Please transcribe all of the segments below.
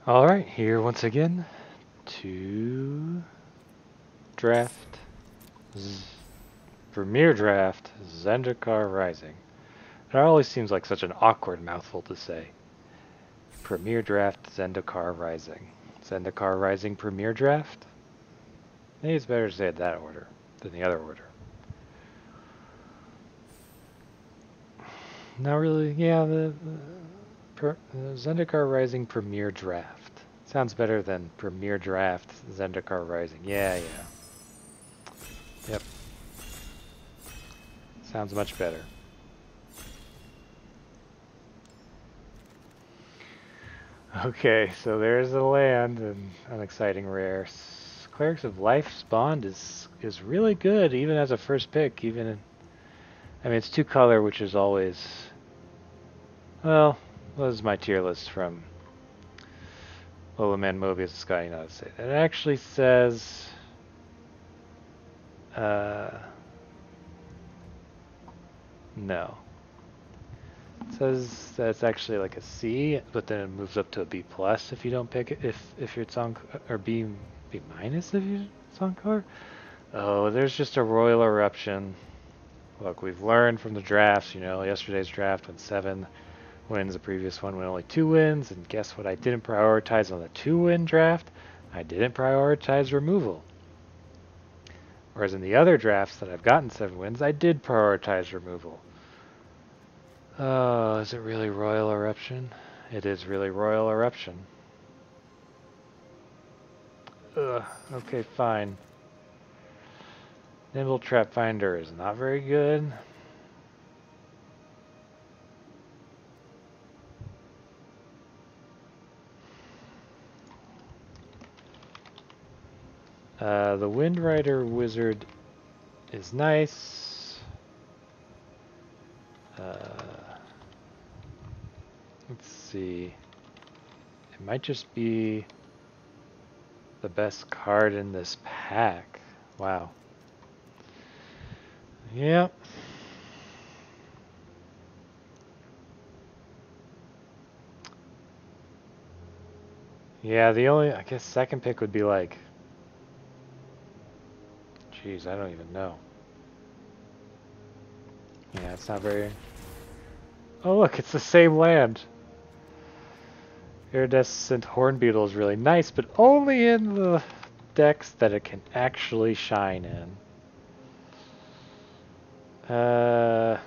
Alright, here once again to draft, Premier Draft, Zendikar Rising. It always seems like such an awkward mouthful to say. Premier Draft, Zendikar Rising. Zendikar Rising Premier Draft? Maybe it's better to say it that order than the other order. Not really, yeah, the Zendikar Rising Premier Draft. Sounds better than Premier Draft, Zendikar Rising. Yeah. Yep. Sounds much better. Okay, so there's the land and an exciting rare. Clerics of Life spawned is really good even as a first pick. I mean, it's 2-color, which is always, well, this is my tier list from Lola Man Mobius Sky. You know how to say that. It actually says, no. It says that it's actually like a C, but then it moves up to a B plus if you don't pick it. If it's on, or B minus if it's on color. Oh, there's just a Royal Eruption. Look, we've learned from the drafts. You know, yesterday's draft went 7 wins, the previous one went only 2 wins, and guess what? I didn't prioritize on the 2-win draft. I didn't prioritize removal. Whereas in the other drafts that I've gotten 7 wins, I did prioritize removal. Oh, is it really Royal Eruption? It is really Royal Eruption. Ugh, okay, fine. Nimble Trap Finder is not very good. The Windrider Wizard is nice. Let's see. It might just be the best card in this pack. Wow. Yep. Yeah, the only, I guess, second pick would be like, geez, I don't even know. Yeah, it's not very... Oh look, it's the same land. Iridescent Hornbeetle is really nice, but only in the decks that it can actually shine in.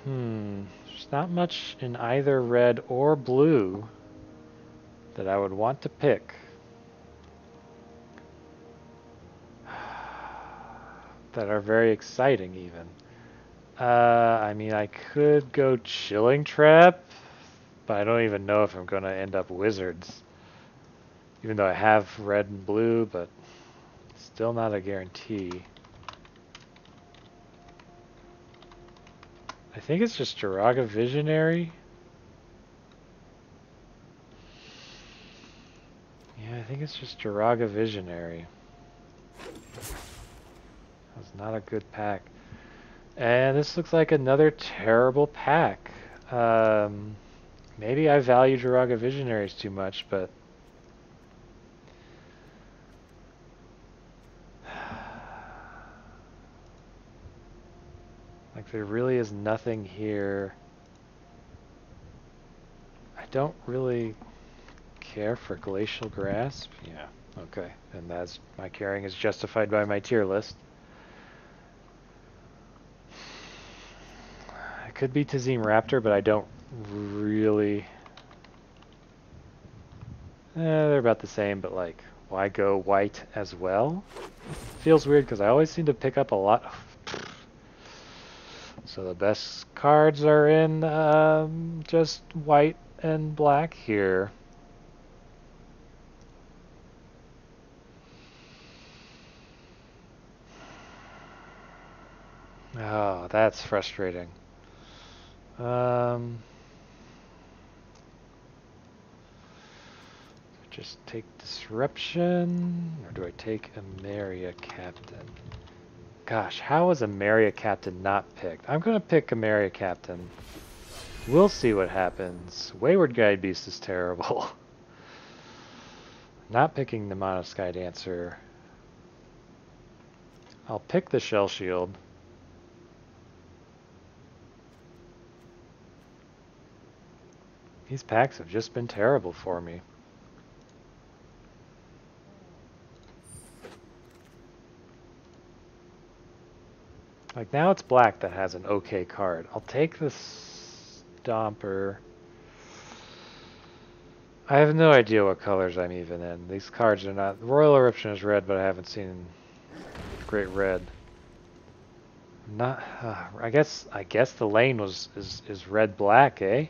There's not much in either red or blue that I would want to pick. That are very exciting even. I mean, I could go Chilling Trap, but I don't even know if I'm going to end up Wizards. Even though I have red and blue, but still not a guarantee. I think it's just Jiraga Visionary. Yeah, I think it's just Jiraga Visionary. That's not a good pack. And this looks like another terrible pack. Maybe I value Jiraga Visionaries too much, but... like, there really is nothing here. I don't really care for Glacial Grasp. Yeah, okay. And that's, my caring is justified by my tier list. It could be Tazim Raptor, but I don't really... they're about the same, but like, why go white as well? Feels weird because I always seem to pick up a lot. So the best cards are in just white and black here. Oh, that's frustrating. Just take Disruption, or do I take Emeria Captain? Gosh, how is Emeria Captain not picked? I'm gonna pick Emeria Captain. We'll see what happens. Wayward Guide Beast is terrible. Not picking the Mono Sky Dancer. I'll pick the Shell Shield. These packs have just been terrible for me. Like now it's black that has an okay card. I'll take the Stomper. I have no idea what colors I'm even in. These cards are not... Royal Eruption is red, but I haven't seen Great Red. Not... I guess the lane is red-black, eh?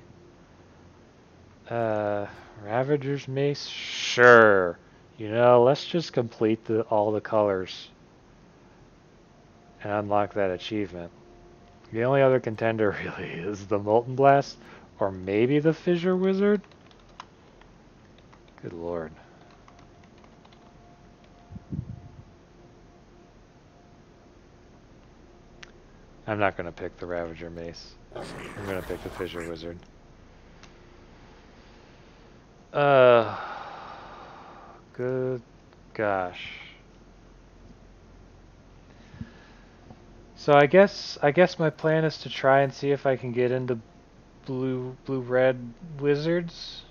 Ravager's Mace? Sure. You know, let's just complete all the colors and unlock that achievement. The only other contender really is the Molten Blast, or maybe the Fissure Wizard? Good lord. I'm not going to pick the Ravager Mace. I'm going to pick the Fissure Wizard. Good gosh. So I guess my plan is to try and see if I can get into blue-red wizards.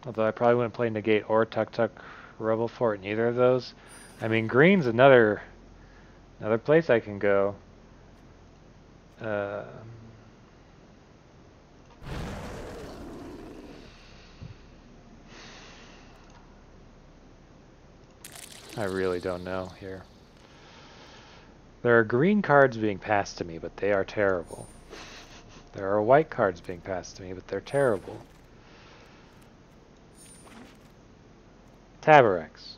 Although I probably wouldn't play Negate or Tuk Rebel Fort in either of those. I mean, green's another place I can go. I really don't know here. There are green cards being passed to me, but they are terrible. There are white cards being passed to me, but they're terrible. Tabarex.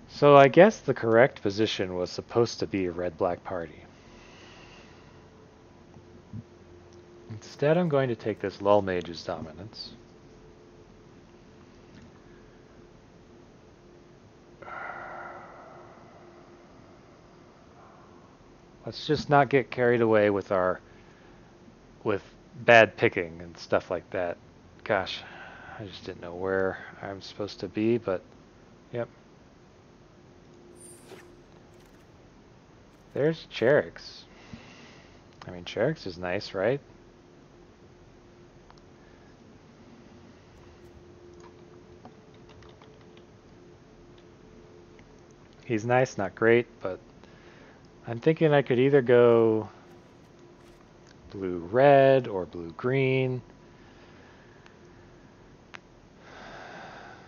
So I guess the correct position was supposed to be a red-black party. Instead, I'm going to take this Lull Mage's Dominance. Let's just not get carried away with bad picking and stuff like that. Gosh, I just didn't know where I'm supposed to be, but yep. There's Cherix. I mean, Cherix is nice, right? He's nice, not great, but I'm thinking I could either go blue-red or blue-green.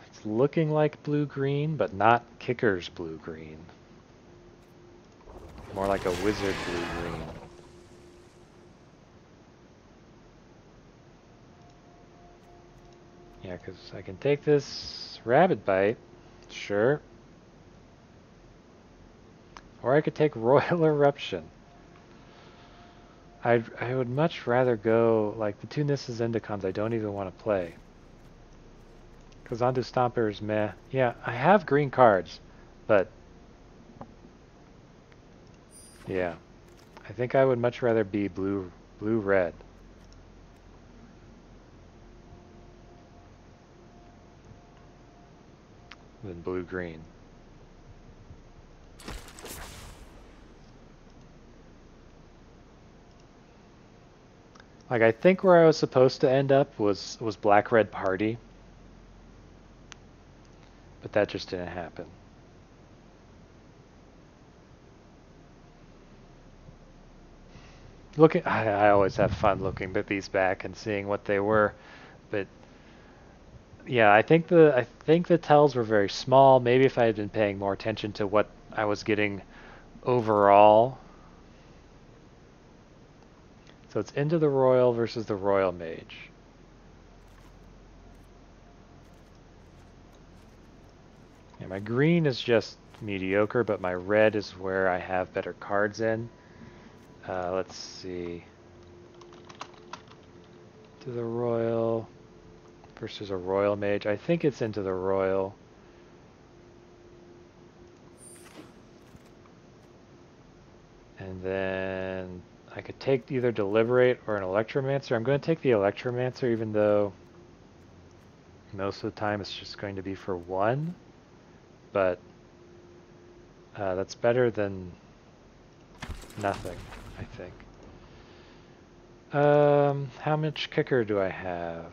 It's looking like blue-green, but not Kicker's blue-green. More like a wizard blue-green. Yeah, because I can take this Rabbit Bite, sure. Or I could take Royal Eruption. I would much rather go, like, the two Nissa Zendikars I don't even want to play. Because Onto Stomper is meh. Yeah, I have green cards, but... yeah. I think I would much rather be blue-red. Than blue-green. Like, I think where I was supposed to end up was black-red party. But that just didn't happen. I always have fun looking at these back and seeing what they were. But yeah, I think the tells were very small. Maybe if I had been paying more attention to what I was getting overall. So it's Into the Roil versus the Royal Mage. Yeah, my green is just mediocre, but my red is where I have better cards in. Let's see. Into the Roil versus a Royal Mage. I think it's Into the Roil. And then I could take either Deliberate or an Electromancer. I'm going to take the Electromancer even though most of the time it's just going to be for 1. But that's better than nothing, I think. How much kicker do I have?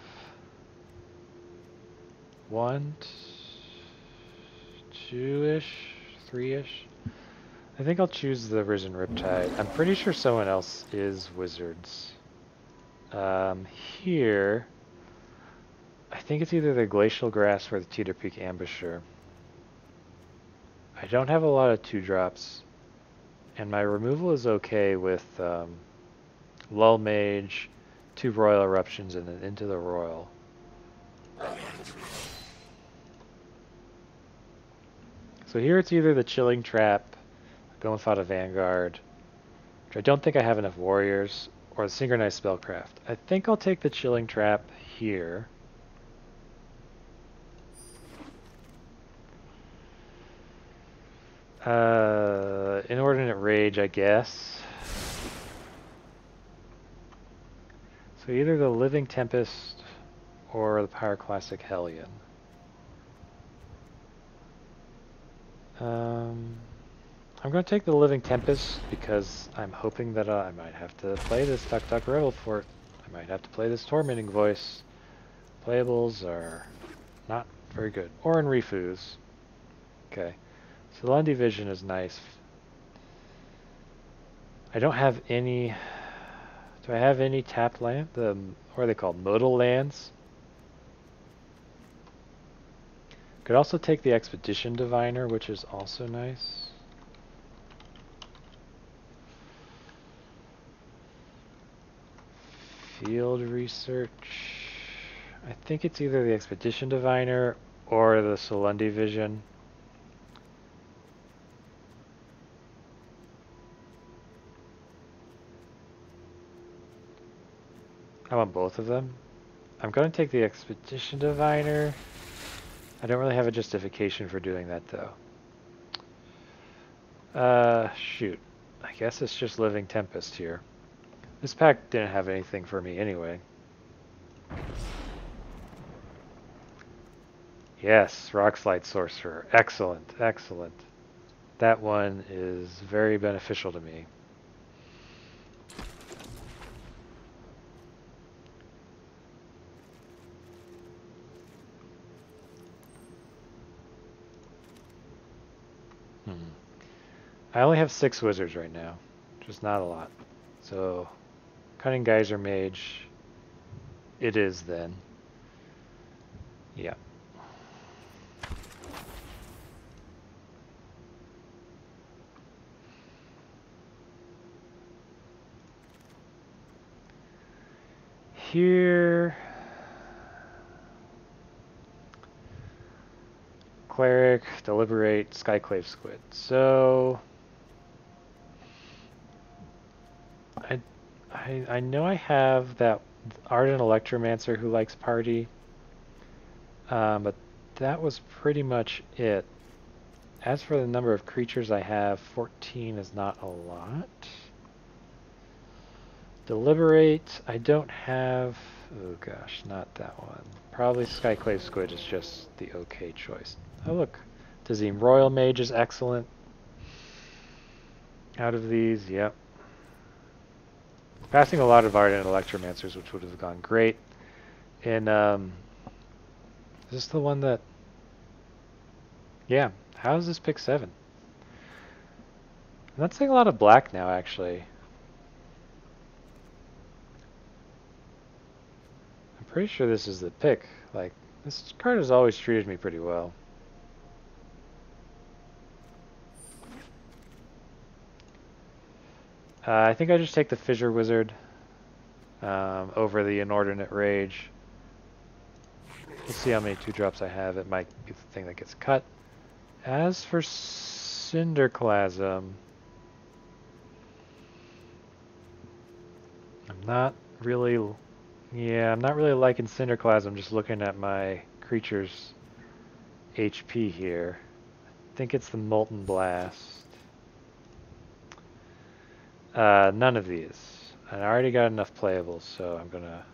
1, 2-ish, 3-ish. I think I'll choose the Risen Riptide. I'm pretty sure someone else is Wizards. Here, I think it's either the Glacial Grasp or the Teeterpeak Ambusher. I don't have a lot of 2-drops, and my removal is okay with Lull Mage, 2 Royal Eruptions, and then Into the Roil. So here it's either the Chilling Trap, going without a Vanguard, which I don't think I have enough Warriors, or the Synchronized Spellcraft. I think I'll take the Chilling Trap here. Inordinate Rage, I guess. So either the Living Tempest or the Pyroclastic Hellion. I'm going to take the Living Tempest because I'm hoping that I might have to play this Duck Duck Rebel Fort. I might have to play this Tormenting Voice. Playables are not very good. Or in Refuse. Okay. So Lundy Vision is nice. I don't have any... Do I have any tapped land? What are they called? Modal lands? Could also take the Expedition Diviner, which is also nice. Field Research. I think it's either the Expedition Diviner or the Solundi Vision. I want both of them. I'm going to take the Expedition Diviner. I don't really have a justification for doing that, though. Shoot. I guess it's just Living Tempest here. This pack didn't have anything for me anyway. Yes, Rockslide Sorcerer. Excellent, excellent. That one is very beneficial to me. I only have 6 wizards right now, just not a lot. So, Cunning Geysermage, it is then. Yeah. Here, Cleric, Deliberate, Skyclave Squid. So, I know I have that Ardent Electromancer who likes Party, but that was pretty much it. As for the number of creatures I have, 14 is not a lot. Deliberate, I don't have... Oh gosh, not that one. Probably Skyclave Squid is just the okay choice. Oh look, Tazim Royal Mage is excellent. Out of these, yep. Passing a lot of Ardent Electromancers, which would have gone great. And, is this the one that... Yeah, how is this pick 7? I'm not seeing a lot of black now, actually. I'm pretty sure this is the pick. Like, this card has always treated me pretty well. I think I just take the Fissure Wizard over the Inordinate Rage. We'll see how many 2-drops I have. It might be the thing that gets cut. As for Cinderclasm, I'm not really liking Cinderclasm, just looking at my creature's HP here. I think it's the Molten Blast. None of these. And I already got enough playables, so I'm gonna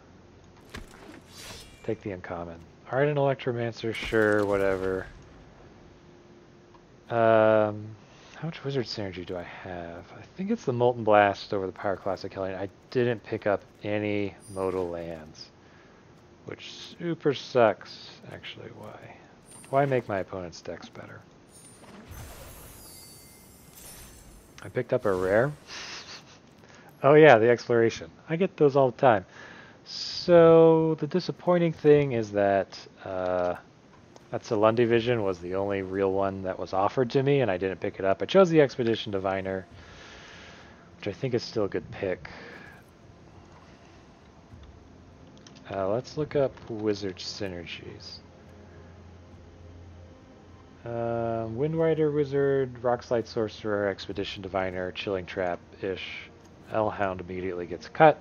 take the uncommon. Alright, an Electromancer, sure, whatever. How much Wizard Synergy do I have? I think it's the Molten Blast over the Power Classic Hellion. I didn't pick up any modal lands, which super sucks, actually. Why? Why make my opponent's decks better? I picked up a rare. Oh yeah, the Exploration. I get those all the time. So the disappointing thing is that that Lundy Vision was the only real one that was offered to me, and I didn't pick it up. I chose the Expedition Diviner, which I think is still a good pick. Let's look up Wizard Synergies. Windrider Wizard, Rockslide Sorcerer, Expedition Diviner, Chilling Trap-ish. Hellhound immediately gets cut.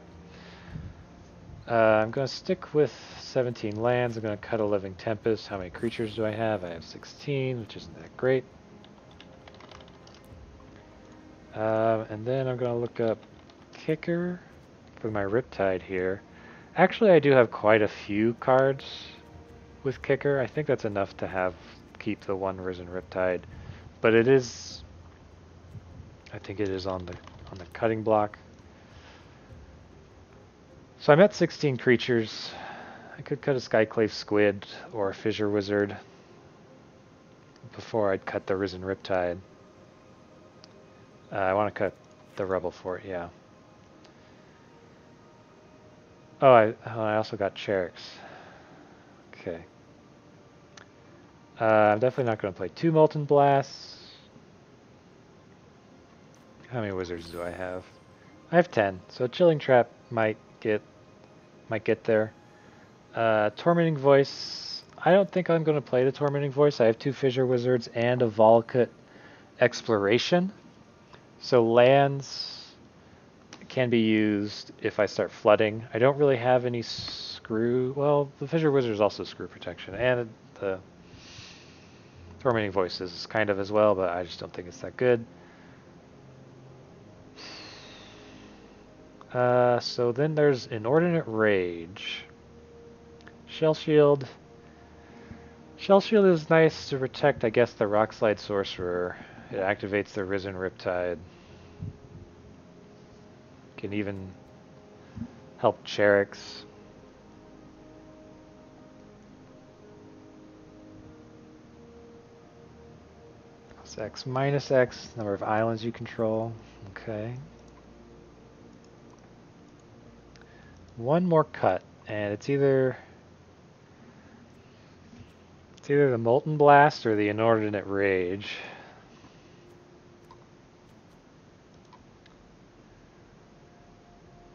I'm going to stick with 17 lands. I'm going to cut a Living Tempest. How many creatures do I have? I have 16, which isn't that great. And then I'm going to look up Kicker for my Riptide here. Actually, I do have quite a few cards with Kicker. I think that's enough to keep the one Risen Riptide. But it is, I think it is on the cutting block. So I'm at 16 creatures. I could cut a Skyclave Squid or a Fissure Wizard before I'd cut the Risen Riptide. I want to cut the Rebel for it, yeah. Oh, I also got Cherix. Okay. I'm definitely not going to play 2 Molten Blasts. How many wizards do I have? I have 10, so Chilling Trap might get there. Tormenting Voice. I don't think I'm going to play the Tormenting Voice. I have 2 Fissure Wizards and a Volkut Exploration. So lands can be used if I start flooding. I don't really have any screw. Well, the Fissure Wizard is also screw protection, and the Tormenting Voice is kind of as well, but I just don't think it's that good. So then there's Inordinate Rage. Shell Shield. Shell Shield is nice to protect, I guess, the Rockslide Sorcerer. It activates the Risen Riptide. Can even help Cherix. Plus X minus X, number of islands you control. Okay. One more cut, and it's either the Molten Blast or the Inordinate Rage.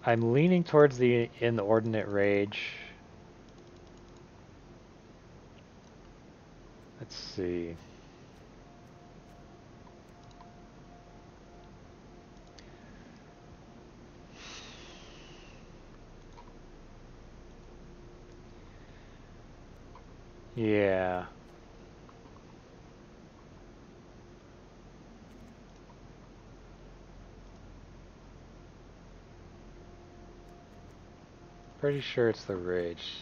I'm leaning towards the Inordinate Rage. Let's see. Yeah. Pretty sure it's the Rage.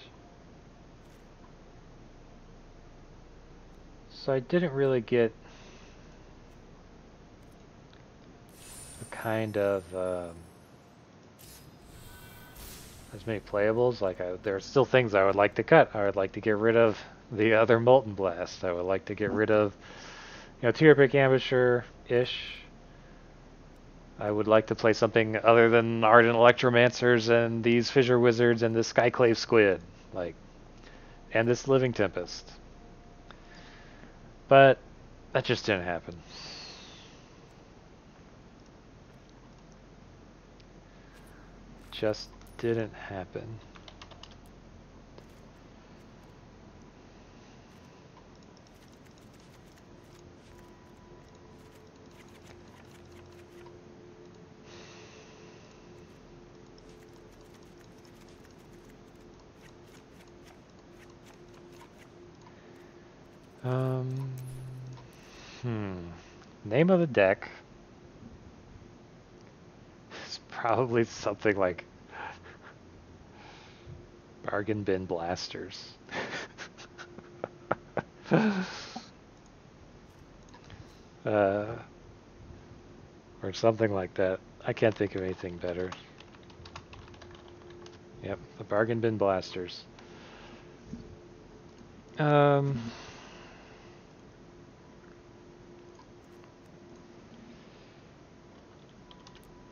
So I didn't really get a kind of as many playables. Like there are still things I would like to cut. I would like to get rid of the other Molten Blast. I would like to get rid of, Teeterpeak Ambusher-ish. I would like to play something other than Ardent Electromancers and these Fissure Wizards and this Skyclave Squid, and this Living Tempest. But that just didn't happen. Just didn't happen. Name of the deck. Probably something like bargain bin blasters. Or something like that. I can't think of anything better. Yep, the bargain bin blasters. I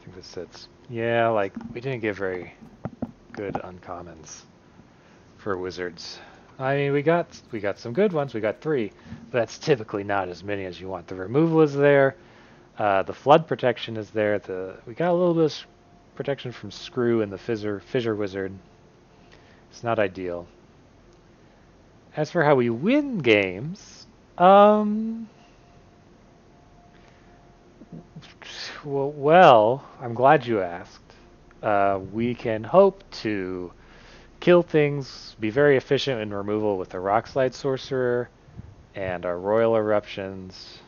think this sits. Yeah, like we didn't get very good uncommons for wizards. I mean, we got some good ones. We got 3, but that's typically not as many as you want. The removal is there. The flood protection is there. We got a little bit of protection from Screw and the Fissure Wizard. It's not ideal. As for how we win games, well, I'm glad you asked. We can hope to kill things, be very efficient in removal with the Rockslide Sorcerer and our Royal Eruptions.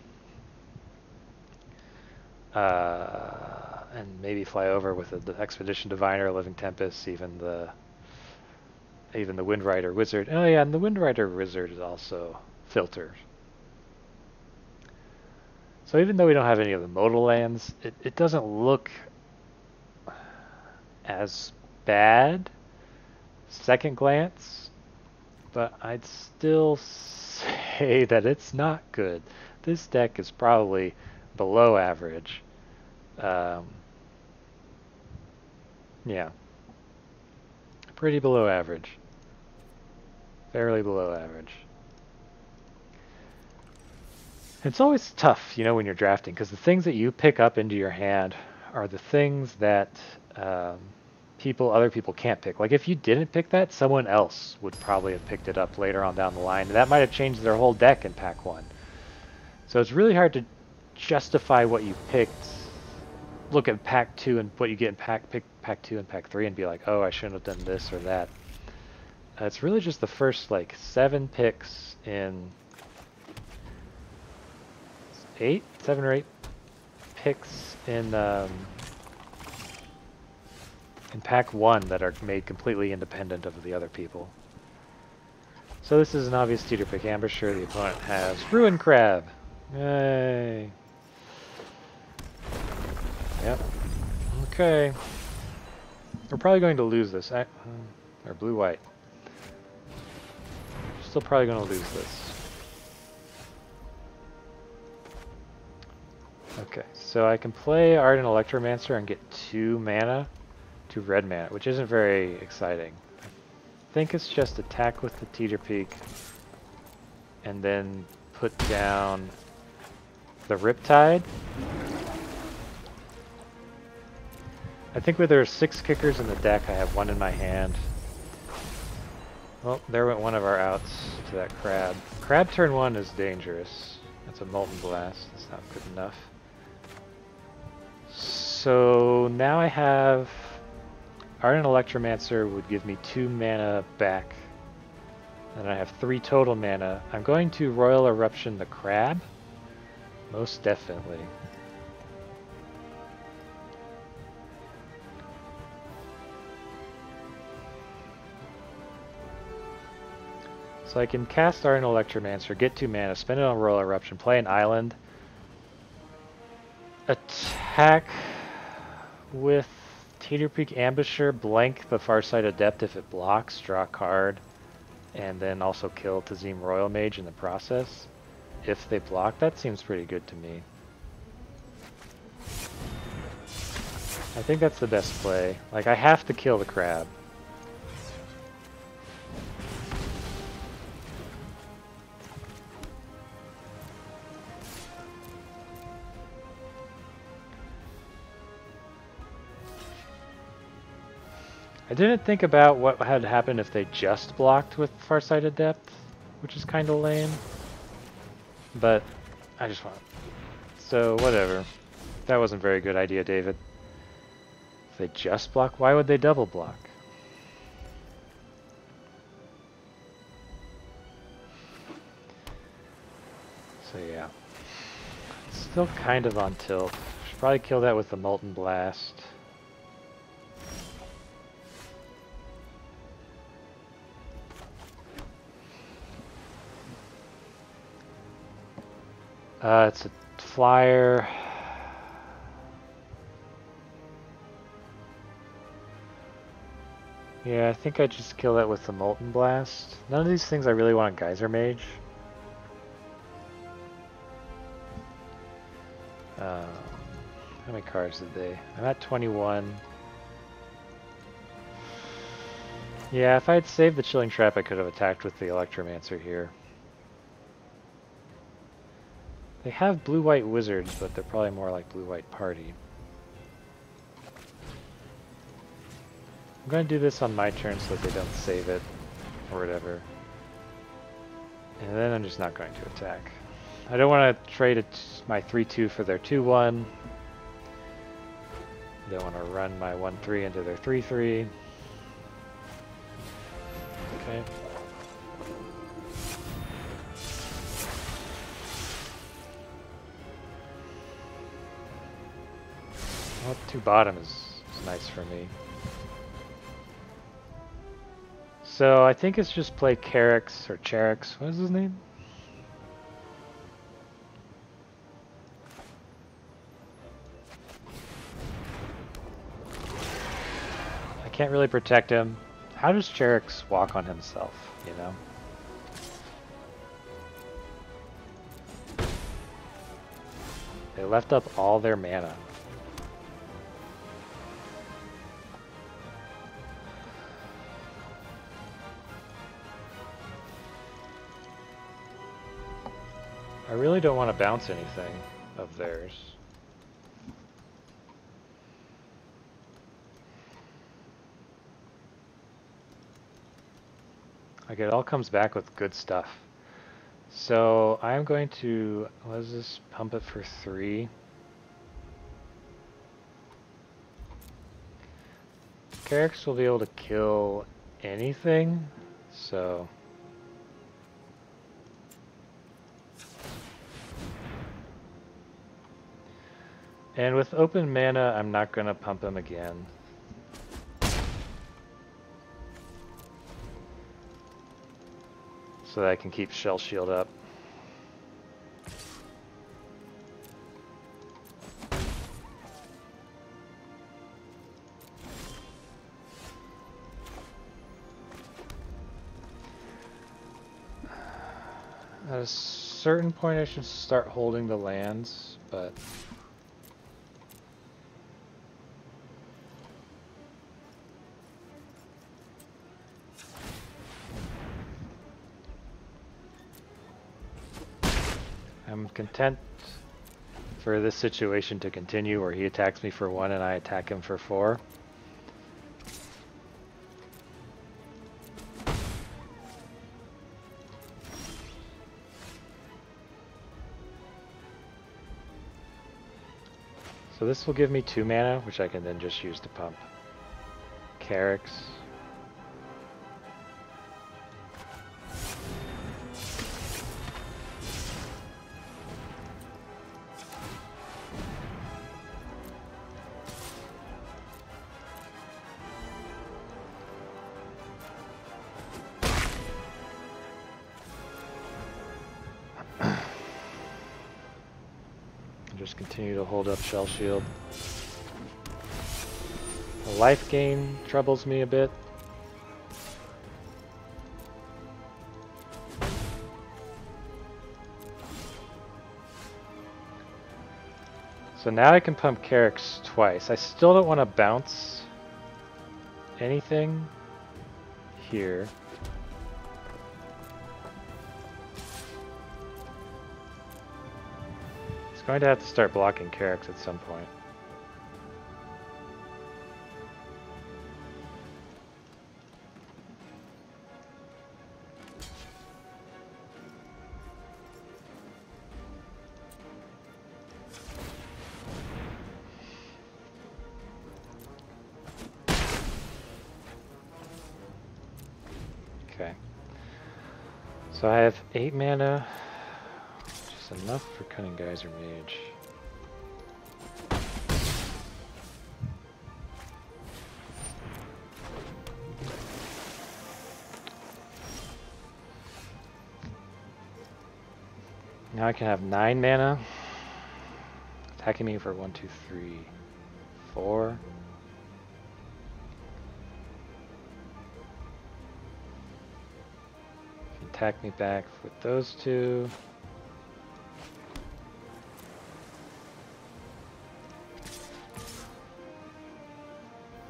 And maybe fly over with the Expedition Diviner, Living Tempest, even the Windrider Wizard. Oh yeah, and the Windrider Wizard is also filtered. So even though we don't have any of the modal lands, it doesn't look as bad second glance, but I'd still say that it's not good. This deck is probably below average. Yeah. Pretty below average. Fairly below average. It's always tough, you know, when you're drafting, because the things that you pick up into your hand are the things that other people can't pick. Like if you didn't pick that, someone else would probably have picked it up later on down the line, and that might have changed their whole deck in pack 1. So it's really hard to justify what you picked. Look at pack 2 and what you get in pack 2 and pack 3 and be like, oh, I shouldn't have done this or that. It's really just the first like 7 picks in 7 or 8 picks in pack 1 that are made completely independent of the other people. So this is an obvious Teeterpeak Ambusher. The opponent has Ruin Crab. Yay. Yep. Okay. We're probably going to lose this. Or blue-white. Still probably going to lose this. Okay, so I can play Ardent Electromancer and get 2 mana, 2 red mana, which isn't very exciting. I think it's just attack with the Teeterpeak and then put down the Riptide. I think where there are 6 kickers in the deck, I have 1 in my hand. Well, there went one of our outs to that crab. Crab turn 1 is dangerous. That's a Molten Blast. That's not good enough. So now I have Ardent Electromancer would give me 2 mana back. And I have 3 total mana. I'm going to Royal Eruption the crab. Most definitely. So I can cast Ardent Electromancer, get 2 mana, spend it on Royal Eruption, play an island, attack with Teeterpeak Ambusher, blank the Farsight Adept if it blocks, draw a card, and then also kill Tazim Royal Mage in the process. If they block, that seems pretty good to me. I think that's the best play. Like, I have to kill the crab. I didn't think about what had happened if they just blocked with Farsight Adept, which is kind of lame. But I just want... So, whatever. That wasn't a very good idea, David. If they just block, why would they double block? So yeah. It's still kind of on tilt. Should probably kill that with the Molten Blast. It's a flyer. Yeah, I think I just kill it with the Molten Blast. None of these things I really want a Geysermage. How many cards did they? I'm at 21. Yeah, if I had saved the Chilling Trap, I could have attacked with the Electromancer here. They have blue-white wizards, but they're probably more like blue-white party. I'm going to do this on my turn so that they don't save it, or whatever. And then I'm just not going to attack. I don't want to trade my 3-2 for their 2-1. I don't want to run my 1-3 into their 3-3. Okay. Well, 2 bottom is nice for me. So I think it's just play Carix or Cherix. What is his name? I can't really protect him. How does Cherix walk on himself, you know? They left up all their mana. I really don't want to bounce anything of theirs. Like, it all comes back with good stuff. So I'm going to, what is this, pump it for 3. Carix will be able to kill anything, so... And with open mana, I'm not going to pump him again. So that I can keep Shell Shield up. At a certain point I should start holding the lands, but... I'm content for this situation to continue where he attacks me for 1 and I attack him for 4. So this will give me 2 mana, which I can then just use to pump Carix. Just continue to hold up Shell Shield. The life gain troubles me a bit. So now I can pump Carix twice. I still don't want to bounce anything here. It's going to have to start blocking Carix at some point. Okay. So I have 8 mana. Just enough for Cunning Geysermage. Now I can have 9 mana. Attacking me for 1, 2, 3, 4. Attack me back with those 2.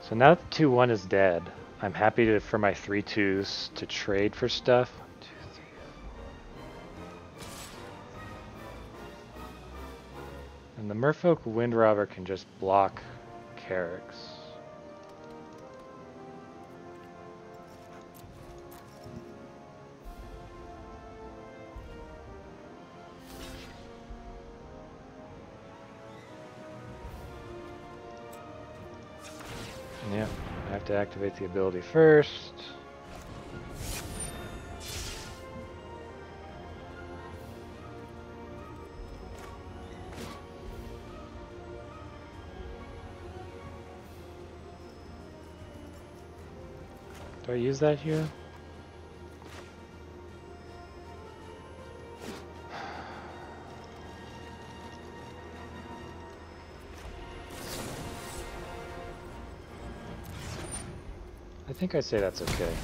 So now that the 2/1 is dead, I'm happy for my 3/2s to trade for stuff. 1, 2, 3, 4. And the Merfolk Windrobber can just block Carracks. Yep, I have to activate the ability first. Do I use that here? I think I'd say that's okay.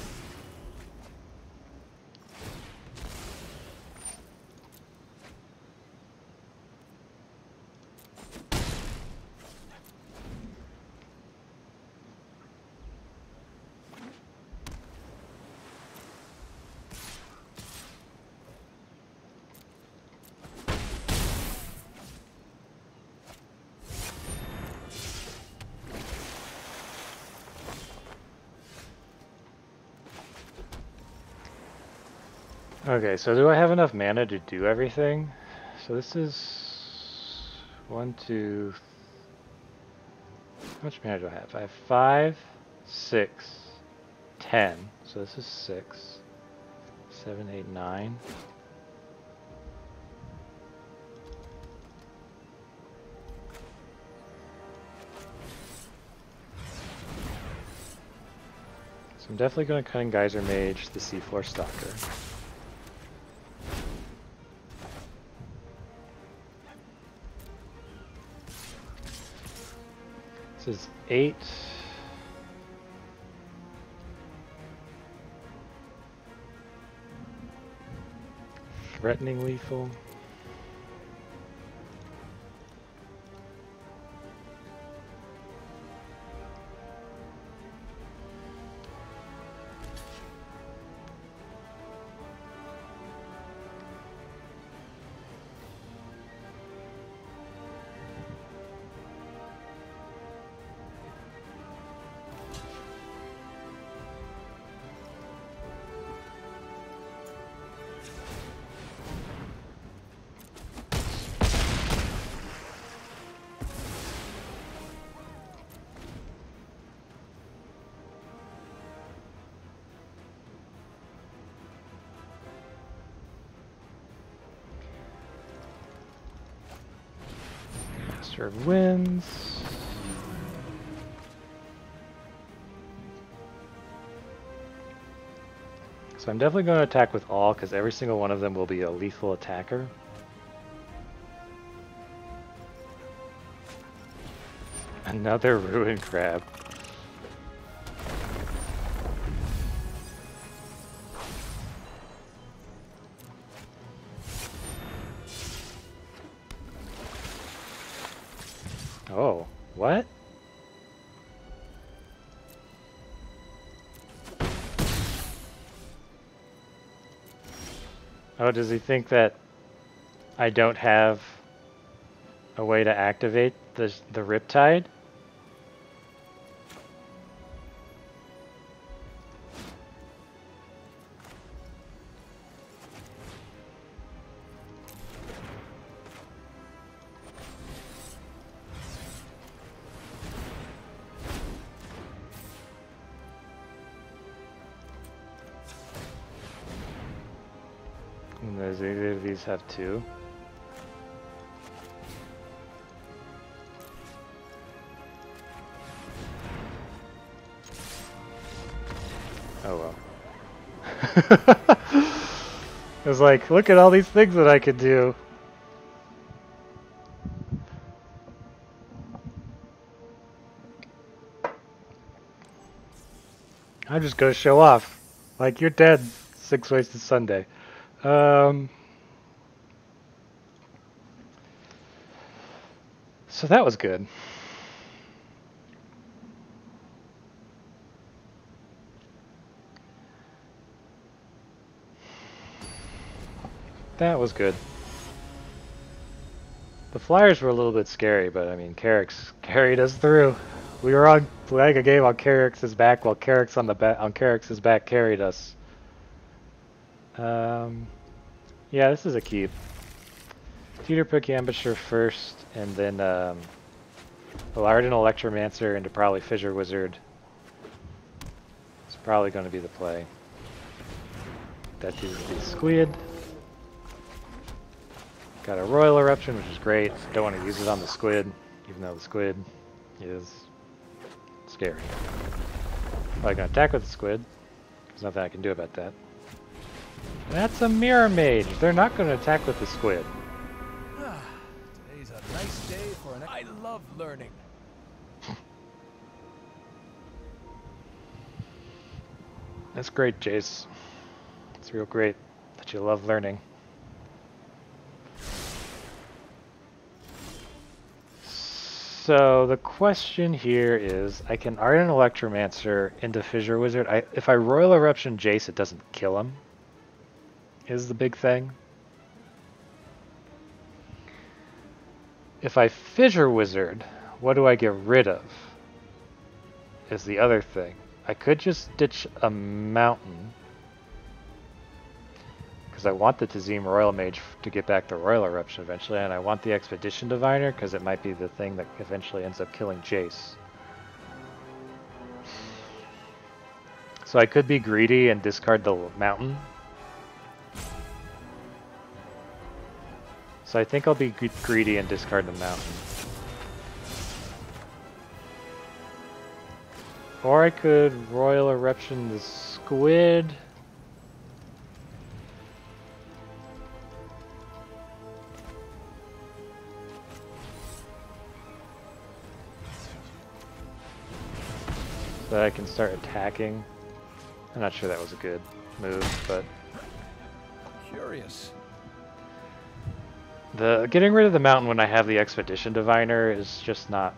Okay, so do I have enough mana to do everything? So this is 1, 2. How much mana do I have? I have 5, 6, 10. So this is 6, 7, 8, 9. So I'm definitely going to cut in Geysermage the C4 Stalker. This is 8. Threatening lethal. Wins. So I'm definitely going to attack with all because every single one of them will be a lethal attacker. Another ruined crab. Oh, what? Oh, does he think that I don't have a way to activate the Riptide? Does either of these have 2? Oh well. I was like, look at all these things that I could do. I'm just gonna show off. Like, you're dead. 6 wasted Sunday. So that was good. That was good. The Flyers were a little bit scary, but I mean, Carrick's carried us through. We were on playing a game on Carrick's back while Carrick's on Carrick's back carried us. Yeah, this is a keep. Teeterpeak Ambusher first, and then Larden Electromancer into probably Fissure Wizard. It's probably going to be the play. That is the Squid. Got a Royal Eruption, which is great. Don't want to use it on the Squid, even though the Squid is scary. Probably going to attack with the Squid. There's nothing I can do about that. That's a Mirror Mage. They're not going to attack with the Squid. Today's a nice day for an... I love learning. That's great, Jace. It's real great that you love learning. So the question here is, I can Ardent Electromancer into Fissure Wizard. If I Royal Eruption Jace, it doesn't kill him, is the big thing. If I Fissure Wizard, what do I get rid of? Is the other thing. I could just ditch a mountain, because I want the Tazim Royal Mage to get back the Royal Eruption eventually, and I want the Expedition Diviner because it might be the thing that eventually ends up killing Jace. So I could be greedy and discard the mountain. So I think I'll be greedy and discard the mountain. Or I could Royal Eruption the Squid. So that I can start attacking. I'm not sure that was a good move, but... Curious. Getting rid of the mountain when I have the Expedition Diviner is just not...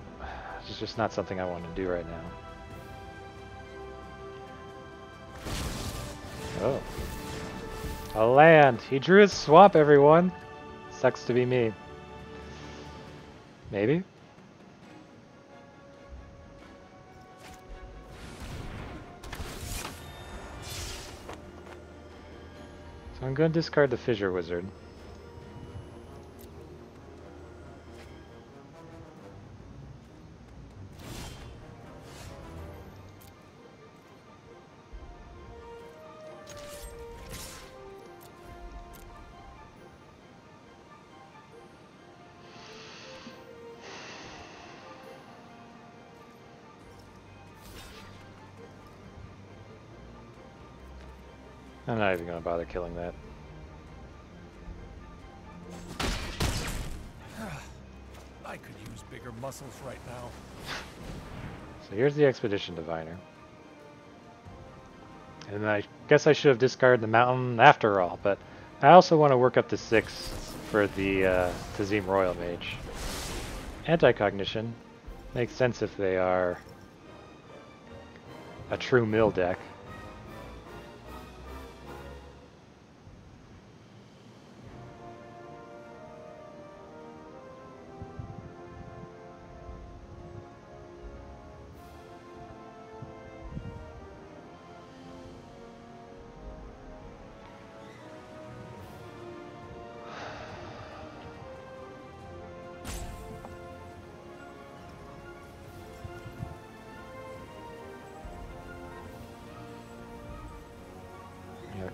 It's just not something I want to do right now. Oh. A land! He drew his swamp, everyone! Sucks to be me. Maybe? So I'm going to discard the Fissure Wizard. I'm not even going to bother killing that. I could use bigger muscles right now. So here's the Expedition Diviner. And I guess I should have discarded the mountain after all, but I also want to work up to 6 for the Tazim Royal Mage. Anti-Cognition makes sense if they are a true mill deck.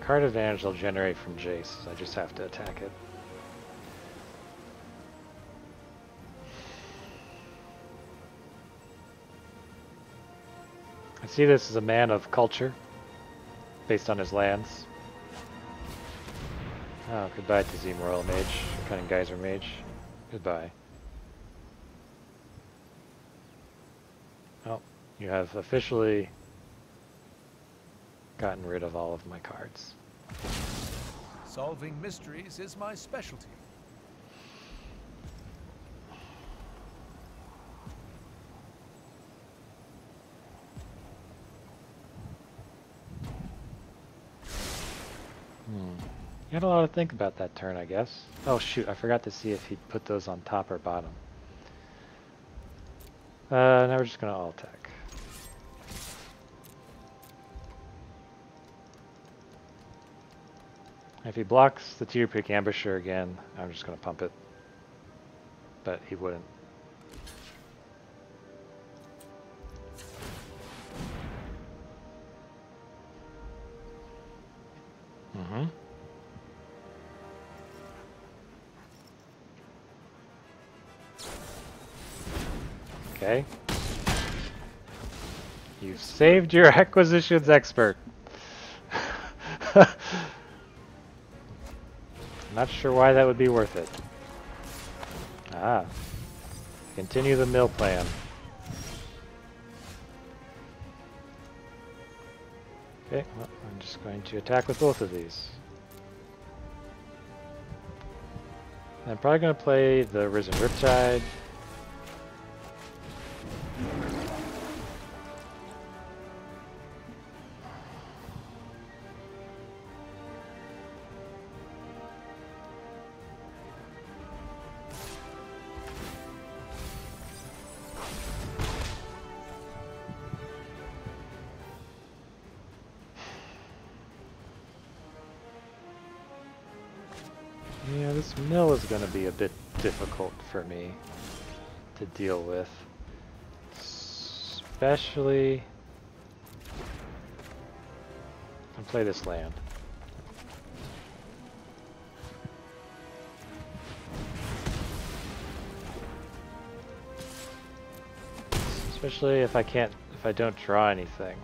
Card advantage will generate from Jace, so I just have to attack it. I see this as a man of culture, based on his lands. Oh, goodbye Tazim Royal Mage, cunning Geysermage. Goodbye. Oh, you have officially gotten rid of all of my cards. Solving mysteries is my specialty. You had a lot to think about that turn, I guess. Oh shoot, I forgot to see if he'd put those on top or bottom. Now we're just gonna all attack. If he blocks the Teeterpeak Ambusher again, I'm just gonna pump it. But he wouldn't. Okay. You saved your acquisitions expert. Not sure why that would be worth it. Ah. Continue the mill plan. Okay, well, I'm just going to attack with both of these. I'm probably going to play the Risen Riptide. Yeah, this mill is going to be a bit difficult for me to deal with. Especially... I'll play this land. Especially if I don't draw anything.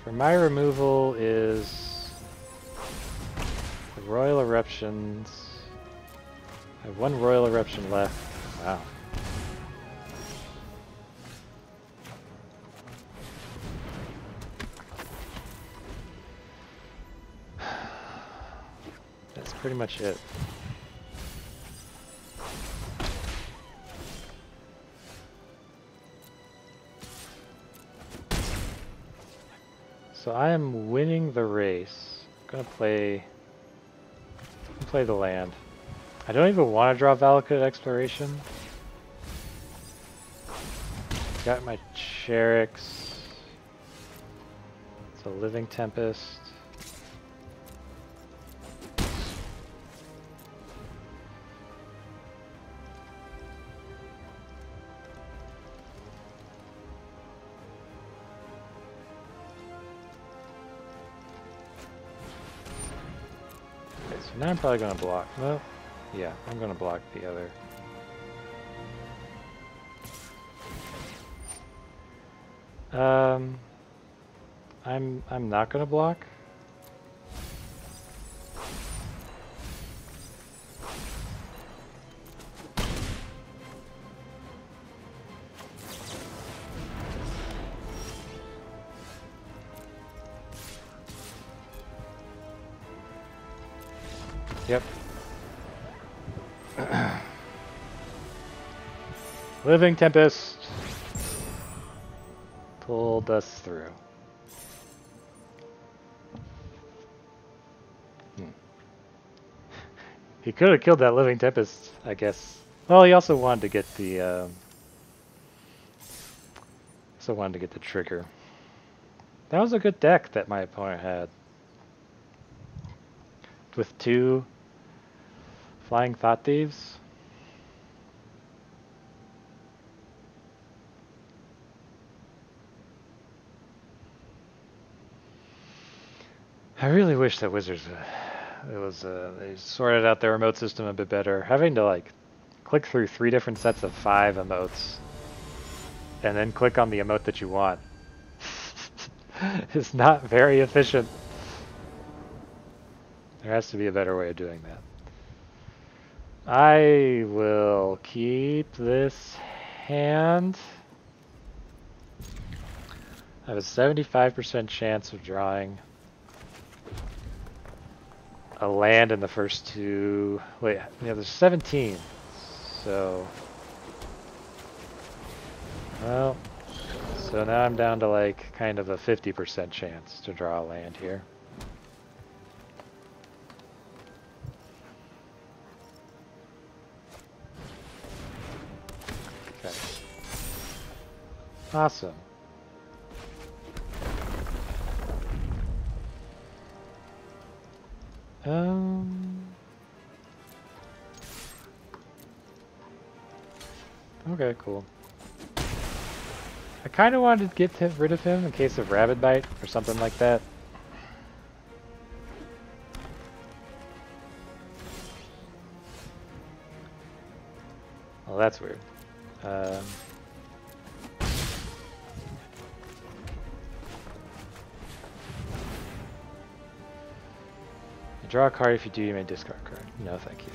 For my removal is the Royal Eruptions. I have one Royal Eruption left. Wow. That's pretty much it. So I am winning the race. I'm gonna play the land. I don't even want to draw Valakut Exploration. Got my Cherix. It's a Living Tempest. Now I'm probably going to block. Well, yeah, I'm going to block the other. I'm not going to block. Yep. Living Tempest pulled us through. He could have killed that Living Tempest, I guess. Well, he also wanted to get the trigger. That was a good deck that my opponent had. With two Flying Thought Thieves. I really wish that Wizards, they sorted out their emote system a bit better. Having to like click through 3 different sets of 5 emotes and then click on the emote that you want is not very efficient. There has to be a better way of doing that. I will keep this hand. I have a 75% chance of drawing a land in the first two. Wait, yeah, there's 17. So, well, so now I'm down to like kind of a 50% chance to draw a land here. Okay. Awesome. Okay, cool. I kind of wanted to get rid of him in case of Rabid Bite or something like that. Well, that's weird. You draw a card. If you do, you may discard a card. No, thank you.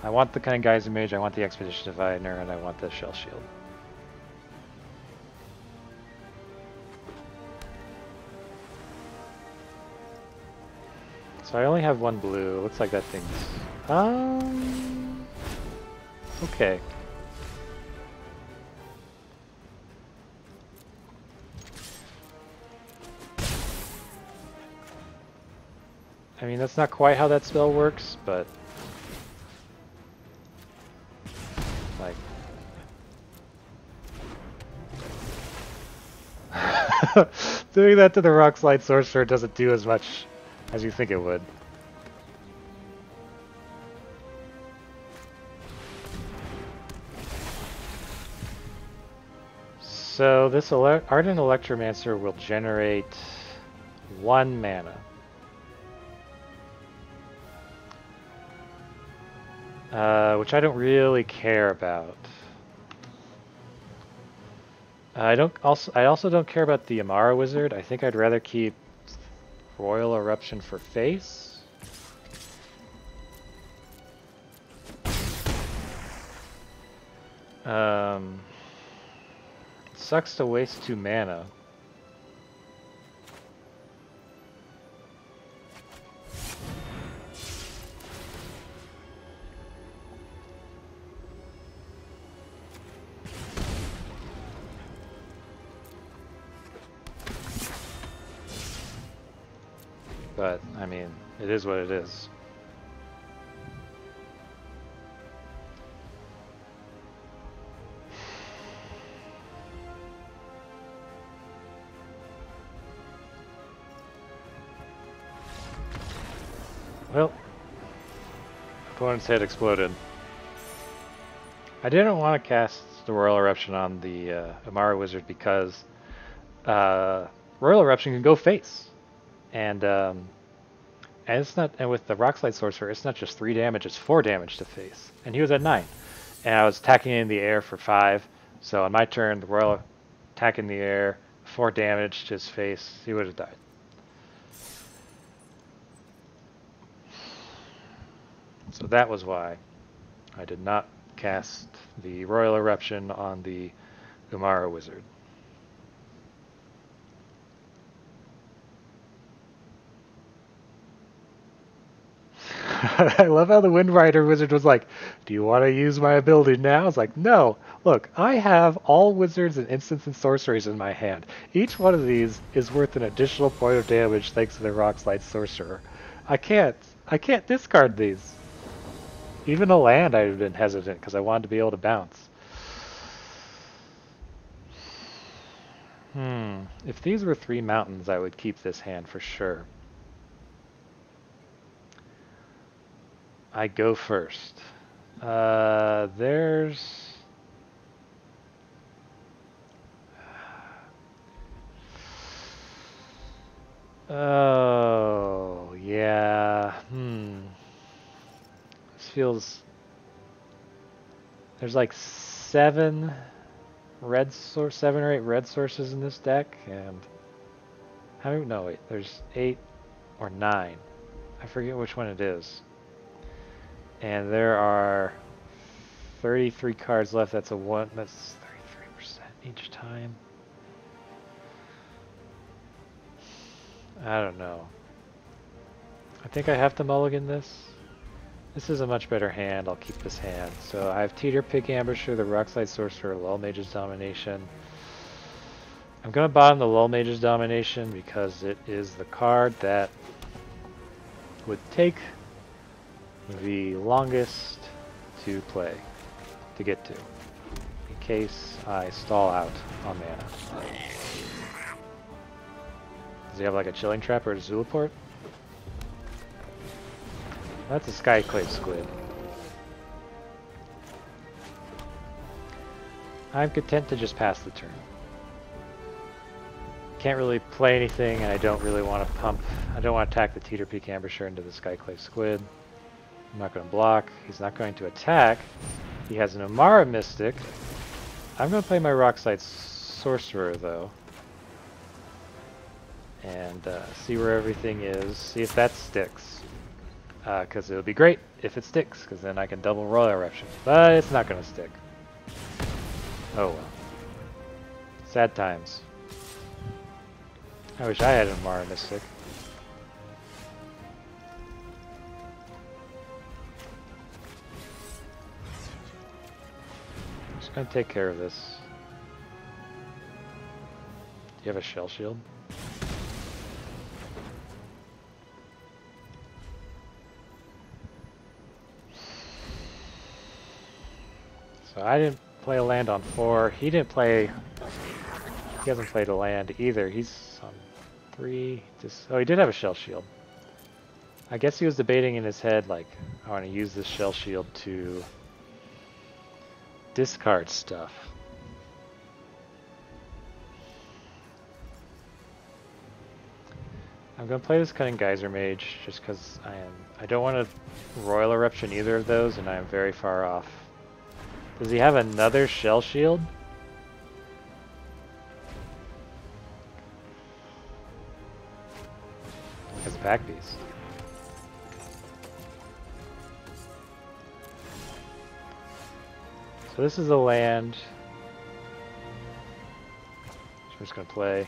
I want the kind of Geysermage, I want the Expedition Diviner, and I want the Shell Shield. So I only have one blue. Looks like that thing's... Okay. I mean, that's not quite how that spell works, but... like... doing that to the Rockslide Sorcerer doesn't do as much as you think it would. So this Ardent Electromancer will generate 1 mana. Which I don't really care about. I also don't care about the Amara Wizard. I think I'd rather keep Royal Eruption for face. Sucks to waste 2 mana. But, I mean, it is what it is. Well, opponent's head exploded. I didn't want to cast the Royal Eruption on the Amara Wizard because Royal Eruption can go face. And it's not, and with the Rockslide Sorcerer, it's not just 3 damage, it's 4 damage to face. And he was at 9. And I was attacking in the air for 5. So on my turn, the Royal attack in the air, 4 damage to his face, he would have died. So that was why I did not cast the Royal Eruption on the Umara Wizard. I love how the Windrider Wizard was like, do you want to use my ability now? I was like, no. Look, I have all wizards and instants and sorceries in my hand. Each one of these is worth an additional point of damage thanks to the Rockslide Sorcerer. I can't discard these. Even a land I would have been hesitant because I wanted to be able to bounce. If these were 3 mountains, I would keep this hand for sure. I go first. There's... Oh, yeah. This feels... There's like 7 or 8 red sources in this deck, and... How many? No, wait. There's 8 or 9. I forget which one it is. And there are 33 cards left. That's a 1. That's 33% each time. I don't know. I think I have to mulligan this. This is a much better hand. I'll keep this hand. So I have Teeterpeak Ambusher, the Rockslide Sorcerer, Lull Mage's Domination. I'm going to bottom the Lull Mage's Domination because it is the card that would take the longest to play, to get to, in case I stall out on mana. Does he have like a Chilling Trap or a Zulaport? That's a Skyclave Squid. I'm content to just pass the turn. Can't really play anything, and I don't really want to pump. I don't want to attack the Teeterpeak Ambusher into the Skyclave Squid. I'm not going to block. He's not going to attack. He has an Amara Mystic. I'm going to play my Rockslide Sorcerer, though. And see where everything is. See if that sticks. Because it would be great if it sticks, because then I can double Royal Eruption. But it's not going to stick. Oh well. Sad times. I wish I had an Amara Mystic. I'm just going to take care of this. Do you have a Shell Shield? So I didn't play a land on 4. He didn't play... He hasn't played a land either. He's on 3. Oh, he did have a Shell Shield. I guess he was debating in his head, like, I want to use this Shell Shield to discard stuff. I'm going to play this Cunning Geysermage just because I don't want to Royal Eruption either of those, and I am very far off. Does he have another Shell Shield? Has a back piece. So this is a land. So I'm just going to play.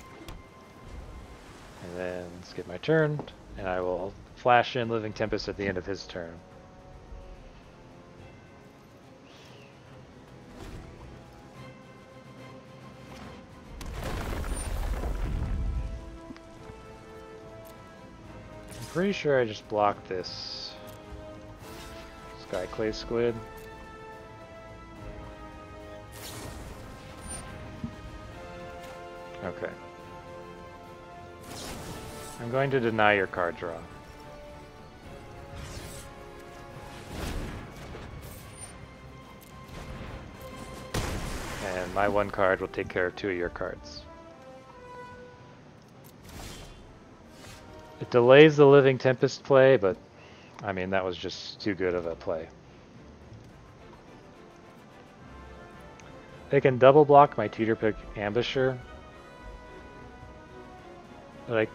And then skip my turn. And I will flash in Living Tempest at the end of his turn. Pretty sure I just blocked this Skyclave Squid. Okay. I'm going to deny your card draw. And my one card will take care of 2 of your cards. It delays the Living Tempest play, but I mean, that was just too good of a play. They can double block my Teeterpeak Ambusher. But I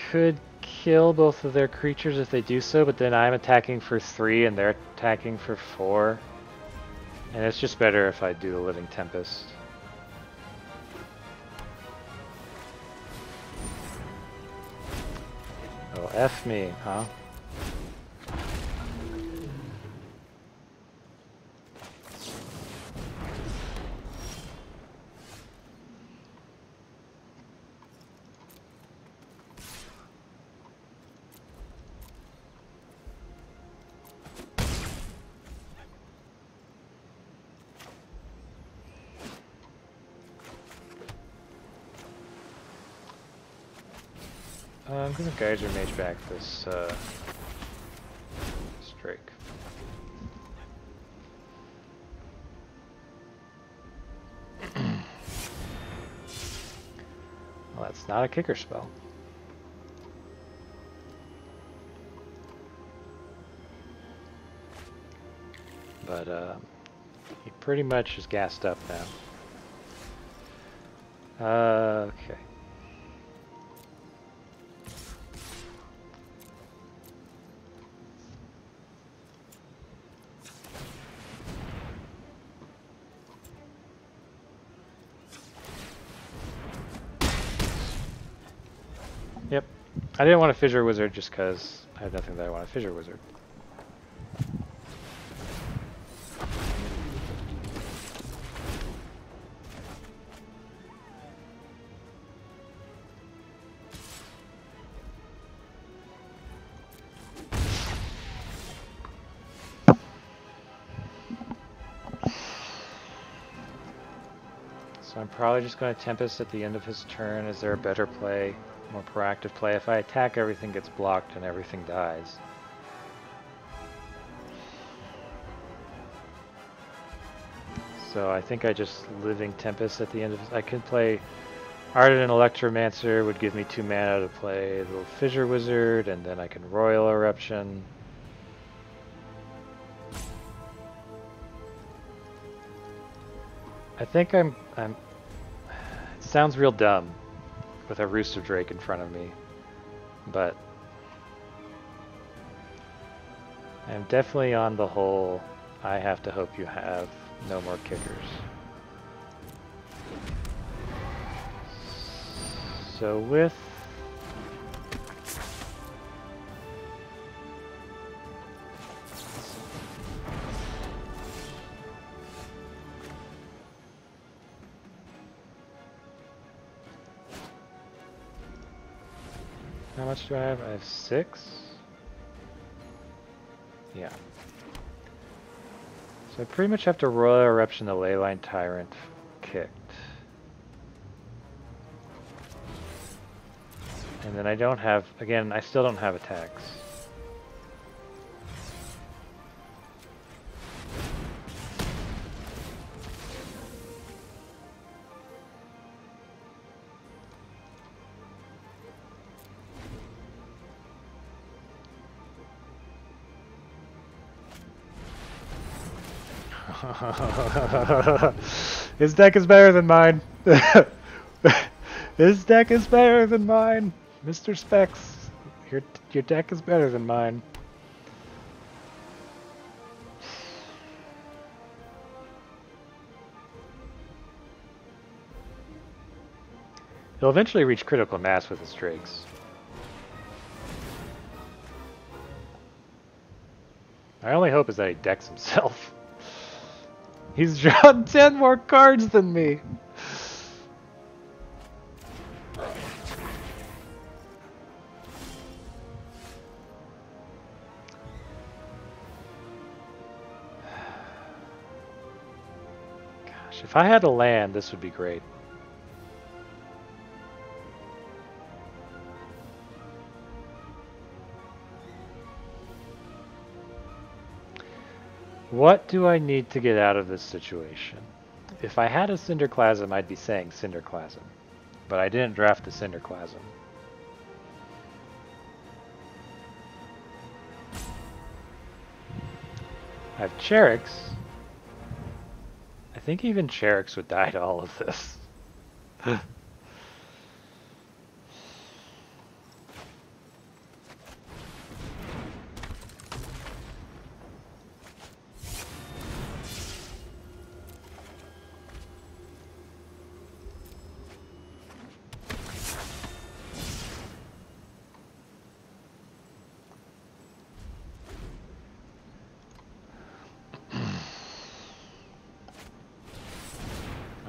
could kill both of their creatures if they do so, but then I'm attacking for 3 and they're attacking for 4. And it's just better if I do the Living Tempest. Oh, F me, huh? I'm gonna Geysermage back this Drake. Well, that's not a kicker spell. But he pretty much is gassed up now. Okay. Yep. I didn't want a Fissure Wizard just because I have nothing that I want a Fissure Wizard. So I'm probably just going to Tempest at the end of his turn. Is there a better play, more proactive play? If I attack, everything gets blocked and everything dies. So I think I just Living Tempest at the end of his... I could play Ardent Electromancer, would give me 2 mana to play a little Fissure Wizard, and then I can Royal Eruption. I think I'm it sounds real dumb with a Rooster Drake in front of me, but I'm definitely on the whole, I have to hope you have no more kickers. So with how much do I have? I have 6? Yeah. So I pretty much have to Royal Eruption the Leyline Tyrant kicked. And then I don't have, again, I still don't have attacks. His deck is better than mine. His deck is better than mine. Mr. Specs, your deck is better than mine. He'll eventually reach critical mass with his Drakes. My only hope is that he decks himself. He's drawn 10 more cards than me. Gosh, if I had a land, this would be great. What do I need to get out of this situation? If I had a Cinderclasm, I'd be saying Cinderclasm. But I didn't draft the Cinderclasm. I have Cherix. I think even Cherix would die to all of this.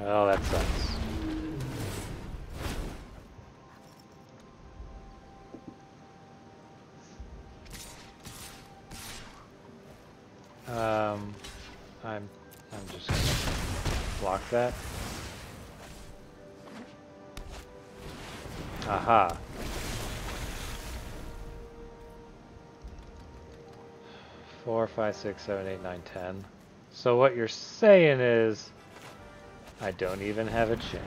Oh, that sucks. I'm just gonna block that. Aha. Four, 5, 6, 7, 8, 9, 10. So what you're saying is I don't even have a chance.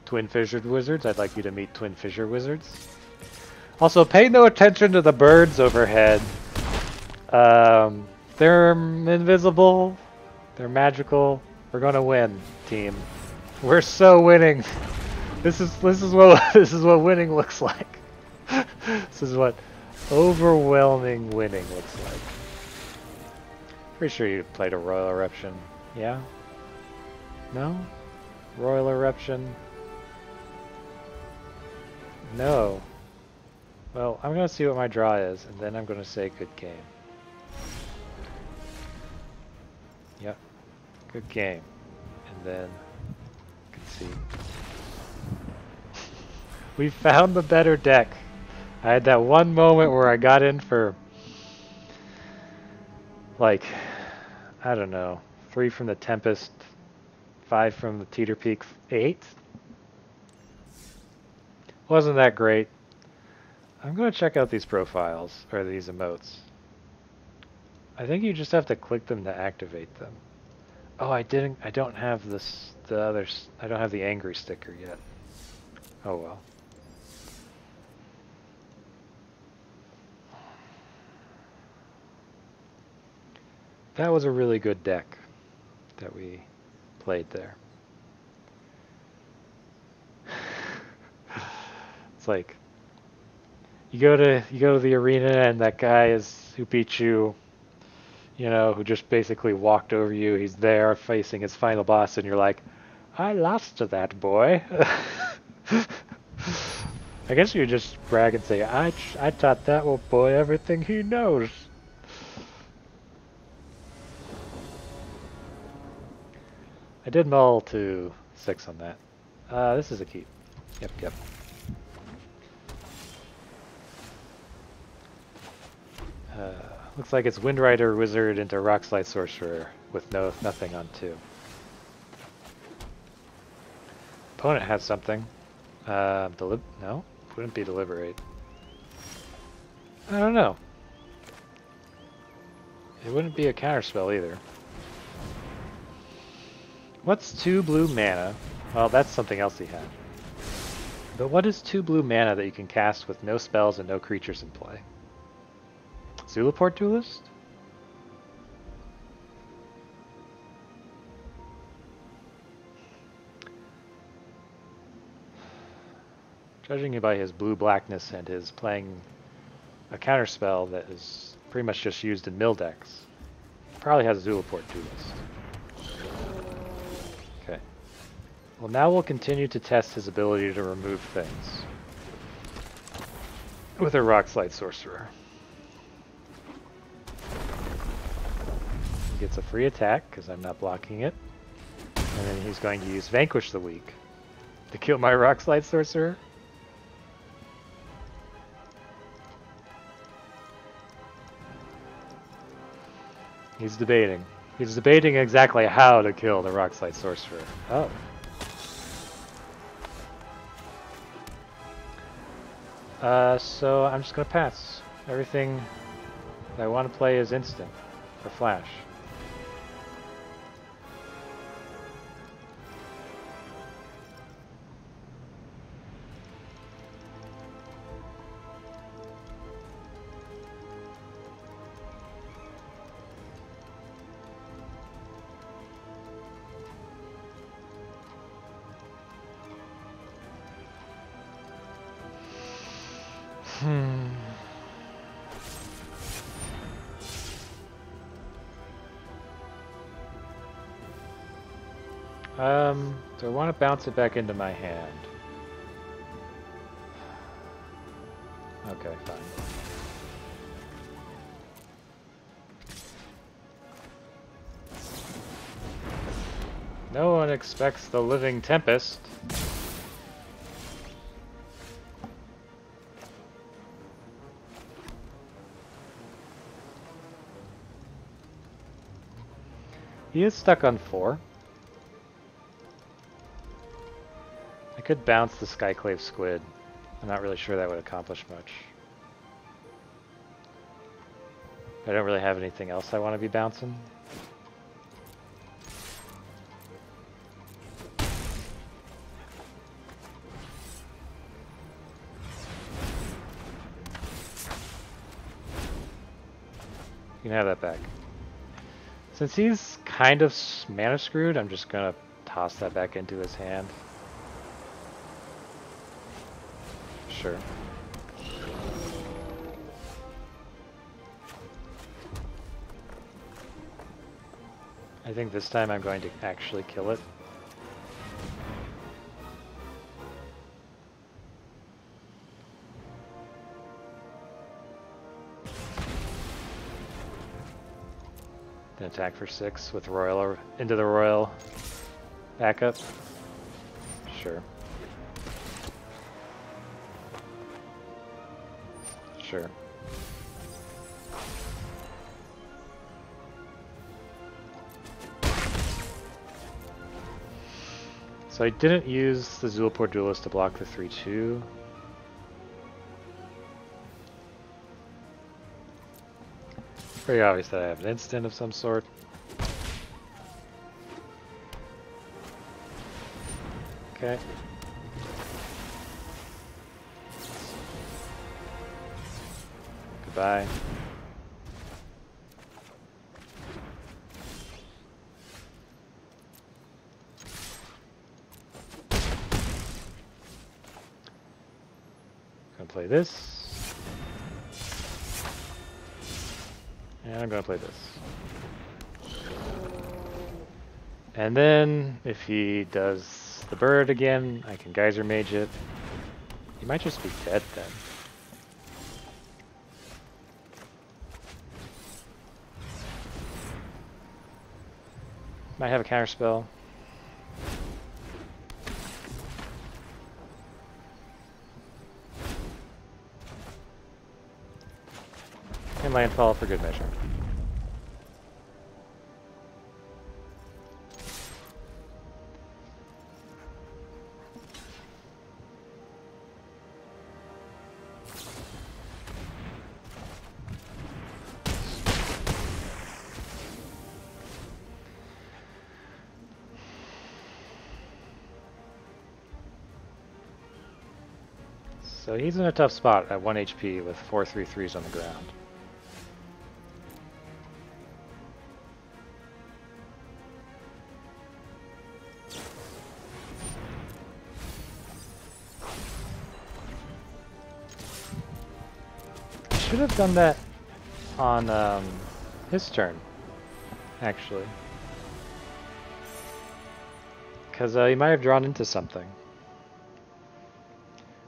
Twin Fissured Wizards. I'd like you to meet Twin Fissure Wizards. Also, pay no attention to the birds overhead. They're invisible. They're magical. We're gonna win, team. We're so winning. This is what winning looks like. This is what overwhelming winning looks like. Pretty sure you played a Royal Eruption. Yeah? No? Royal Eruption? No. Well, I'm gonna see what my draw is, and then I'm gonna say good game. Yep. Good game. And then concede. We found the better deck. I had that one moment where I got in for, like, I don't know, 3 from the Tempest, 5 from the Teeterpeak 8. Wasn't that great. I'm going to check out these profiles, or these emotes. I think you just have to click them to activate them. Oh, I don't have this, I don't have the angry sticker yet. Oh well. That was a really good deck that we played there. It's like you go to the arena and that guy who beat you, you know, who just basically walked over you. He's there facing his final boss, and you're like, I lost to that boy. I guess you just brag and say, I taught that old boy everything he knows. I did mull to 6 on that. This is a keep. Yep. Looks like it's Windrider Wizard into Rockslide Sorcerer with nothing on 2. Opponent has something. No? Wouldn't be Deliberate. I don't know. It wouldn't be a counterspell either. What's 2 blue mana? Well, that's something else he had. But what is 2 blue mana that you can cast with no spells and no creatures in play? Zulaport Duelist? Judging by his blue-blackness and his playing a counterspell that is pretty much just used in mill decks, probably has Zulaport Duelist. Okay. Well, now we'll continue to test his ability to remove things with a Rockslide Sorcerer. He gets a free attack because I'm not blocking it, and then he's going to use Vanquish the Weak to kill my Rockslide Sorcerer. He's debating. He's debating exactly how to kill the Rockslide Sorcerer. Oh. So I'm just gonna pass. Everything that I want to play is instant, or flash. Do I want to bounce it back into my hand? Okay, fine. No one expects the living Tempest. He is stuck on 4. I could bounce the Skyclave Squid. I'm not really sure that would accomplish much. I don't really have anything else I want to be bouncing. You can have that back. Since he's kind of mana screwed, I'm just gonna toss that back into his hand. Sure. I think this time I'm going to actually kill it. Then attack for 6 with Roil or Into the Roil backup. Sure. Sure. So I didn't use the Zulaport Duelist to block the 3/2. Very obvious that I have an instant of some sort. Okay. Goodbye. Gonna play this. And I'm gonna play this. And then, if he does the bird again, I can Geysermage it. He might just be dead then. Might have a counterspell. And landfall for good measure. So he's in a tough spot at 1 HP with 4 3/3s on the ground. I should have done that on his turn, actually. Because he might have drawn into something.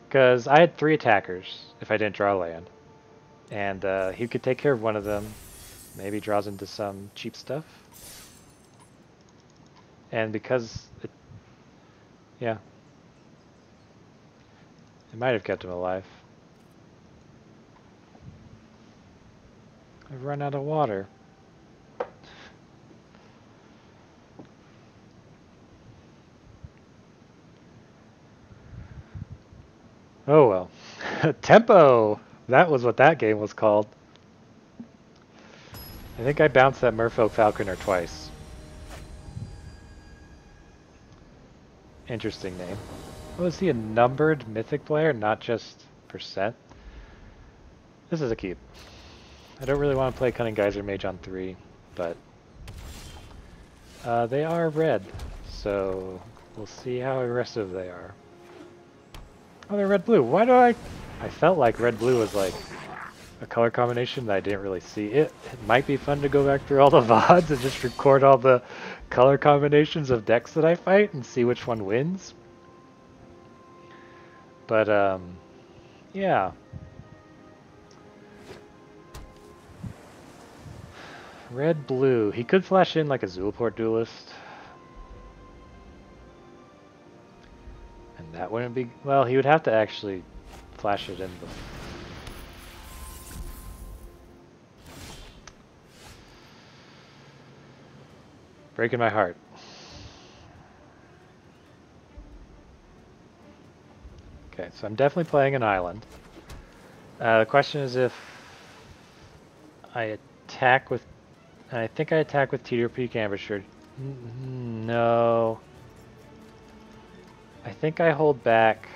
Because I had 3 attackers if I didn't draw land. And he could take care of one of them. Maybe draws into some cheap stuff. And because it... yeah. It might have kept him alive. I've run out of water. Oh well. Tempo! That was what that game was called. I think I bounced that Merfolk Falconer twice. Interesting name. Oh, is he a numbered mythic player, not just percent? This is a keep. I don't really want to play Cunning Geysermage on 3, but they are red, so we'll see how aggressive they are. Oh, they're red-blue. Why do I felt like red-blue was like a color combination that I didn't really see. It might be fun to go back through all the VODs and just record all the color combinations of decks that I fight and see which one wins. But, yeah. Red-blue. He could flash in like a Zulaport Duelist. And that wouldn't be... well, he would have to actually flash it in the... breaking my heart. Okay, so I'm definitely playing an island. The question is if I attack with... I think I attack with Teeterpeak Ambusher. No. I think I hold back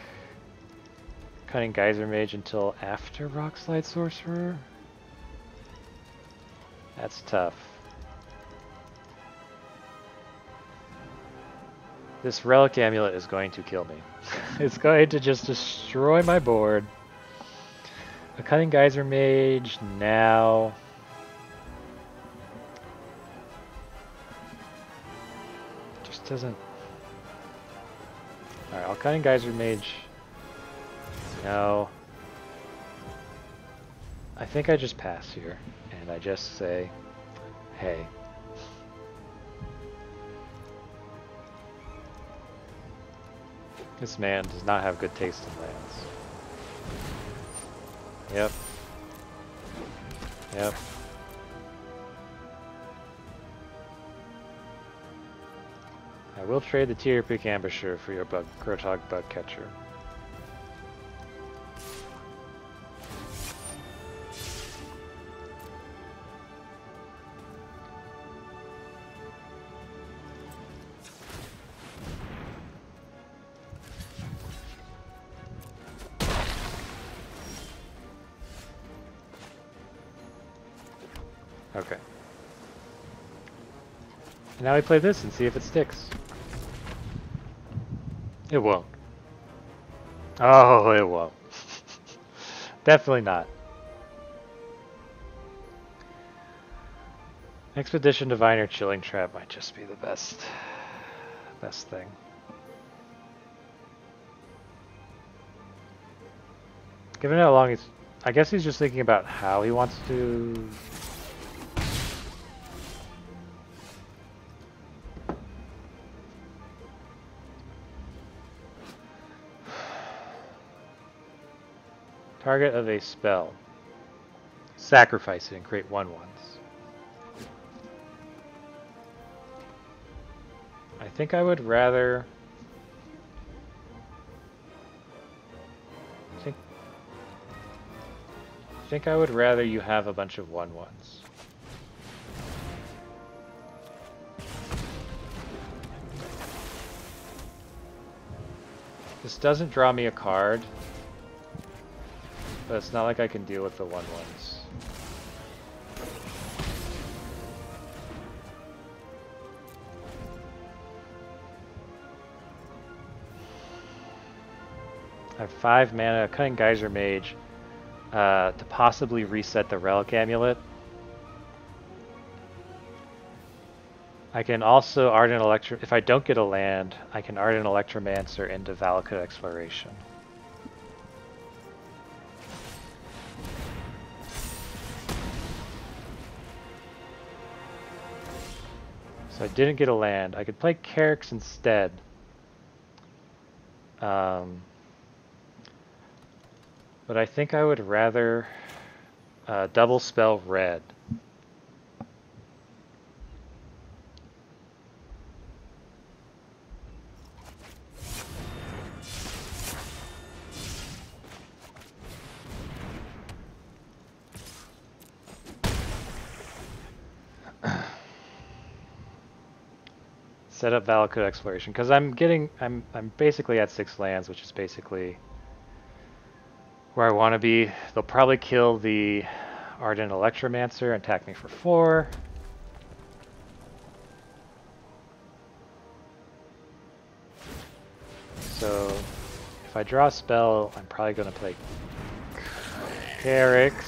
Cunning Geysermage until after Rockslide Sorcerer. That's tough. This Relic Amulet is going to kill me. It's going to just destroy my board. A Cunning Geysermage now. doesn't... Alright, I'll Cunning Geysermage. No. I think I just pass here, and I just say, hey. This man does not have good taste in lands. Yep. Yep. I will trade the Teeterpeak Ambusher for your Grotog Bugcatcher. Okay. And now we play this and see if it sticks. It won't. Oh, it won't. Definitely not. Expedition Diviner Chilling Trap might just be the best thing. Given how long he's... I guess he's just thinking about how he wants to... Target of a spell. Sacrifice it and create 1/1s. I think I would rather... I think I would rather you have a bunch of 1/1s. This doesn't draw me a card. But it's not like I can deal with the 1/1s. I have 5 mana, Cunning Geysermage, to possibly reset the Relic Amulet. I can also Ardent Electro... If I don't get a land, I can Ardent Electromancer into Valakut Exploration. So I didn't get a land. I could play Carrick's instead. But I think I would rather double spell red. Set up Valakut Exploration, because I'm basically at 6 lands, which is basically where I want to be. They'll probably kill the Ardent Electromancer and attack me for 4. So if I draw a spell, I'm probably going to play Carrick's.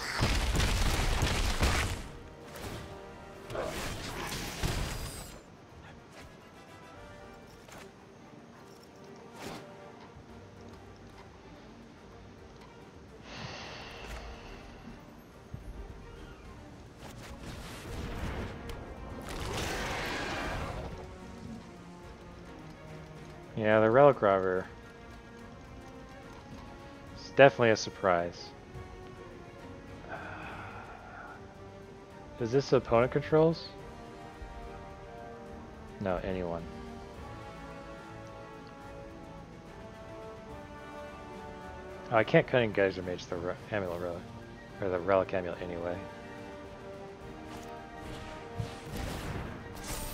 Yeah, the Relic Robber. It's definitely a surprise. Is this opponent controls? No, anyone. Oh, I can't Cunning Geysermage the Amulet Relic, or the Relic Amulet anyway.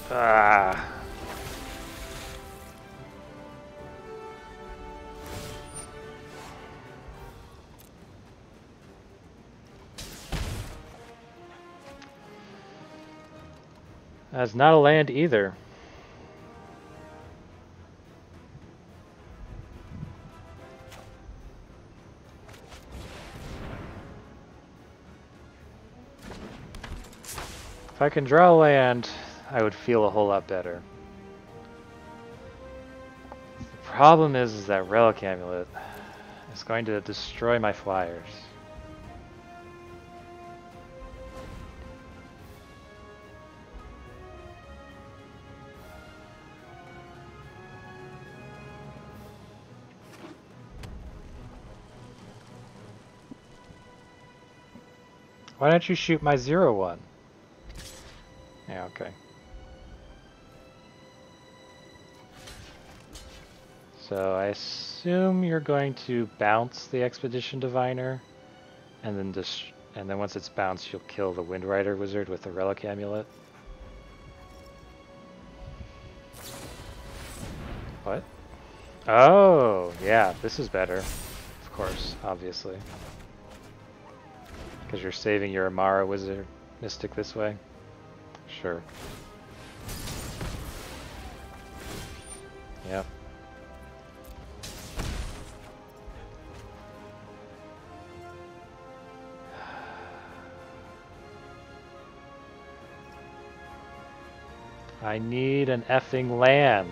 Ah. That's not a land either. If I can draw a land, I would feel a whole lot better. problem is that Relic Amulet is going to destroy my flyers. Why don't you shoot my 0/1? Yeah, okay. So I assume you're going to bounce the Expedition Diviner, and then once it's bounced, you'll kill the Windrider Wizard with the Relic Amulet. What? Oh, yeah, this is better. Of course, obviously. Because you're saving your Amara Wizard Mystic this way? Sure. Yep. I need an effing land.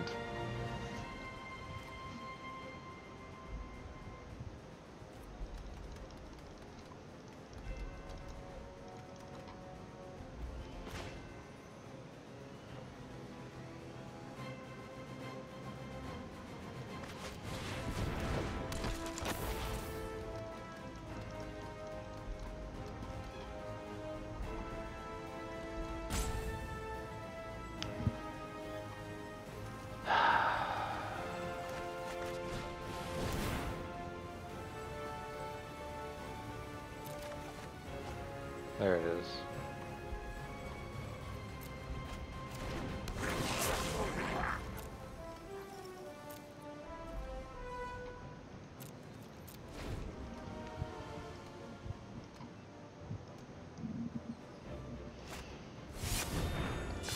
There it is.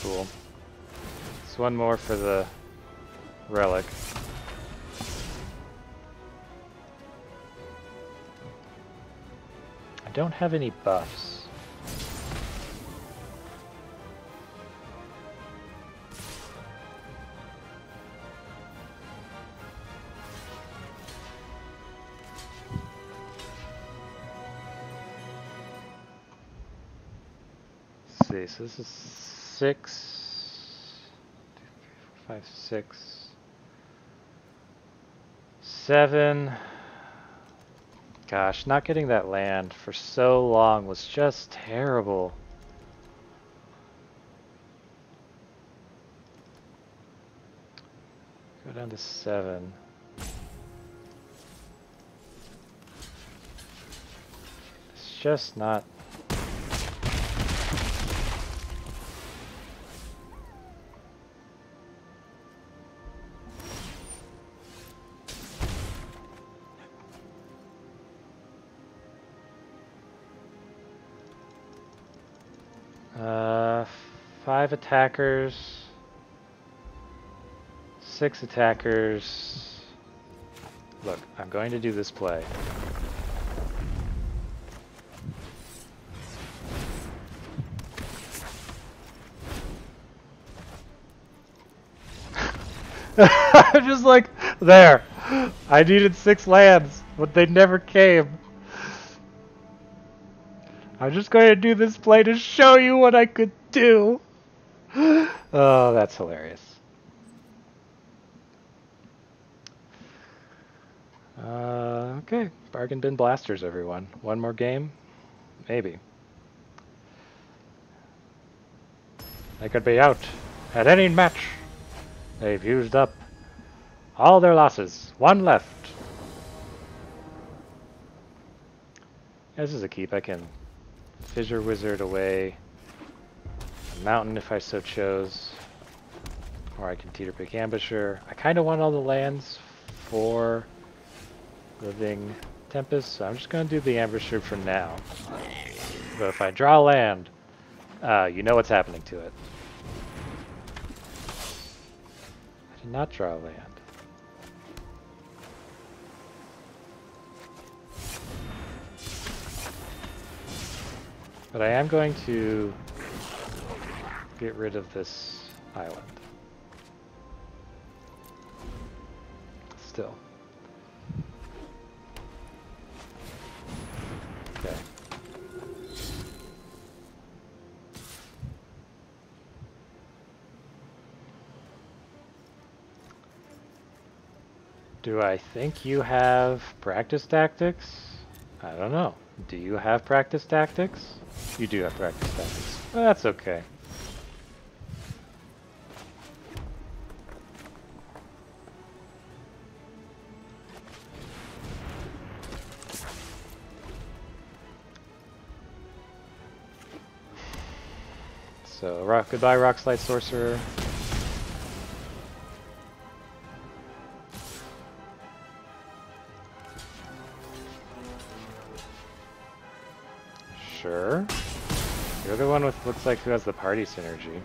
Cool. It's one more for the relic. I don't have any buffs. See, so this is 6, 2, 3, 4, 5, 6, 7. Gosh, not getting that land for so long was just terrible. Go down to 7. It's just not. Uh, 5 attackers, 6 attackers. Look, I'm going to do this play. I'm just like, there. I needed 6 lands, but they never came. I'm just going to do this play to show you what I could do. Oh, that's hilarious. Okay, bargain bin blasters, everyone. One more game? Maybe. They could be out at any match. They've used up all their losses. 1 left. This is a keep. I can Fissure Wizard away a mountain if I so chose. Or I can Teeterpeak Ambusher. I kind of want all the lands for Living Tempest, so I'm just going to do the Ambusher for now. But if I draw land, you know what's happening to it. I did not draw land. But I am going to get rid of this island. still. Okay. Do I think you have practice tactics? I don't know. Do you have practice tactics? You do have practice tactics. Well, that's okay. So, goodbye, Rockslide Sorcerer. Sure. You're the one with looks like who has the party synergy.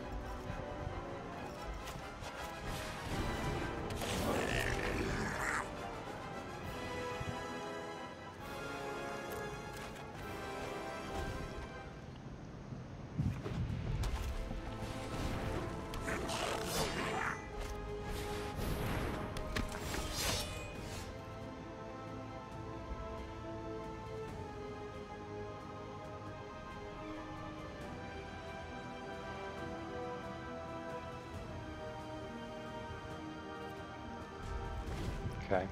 Okay.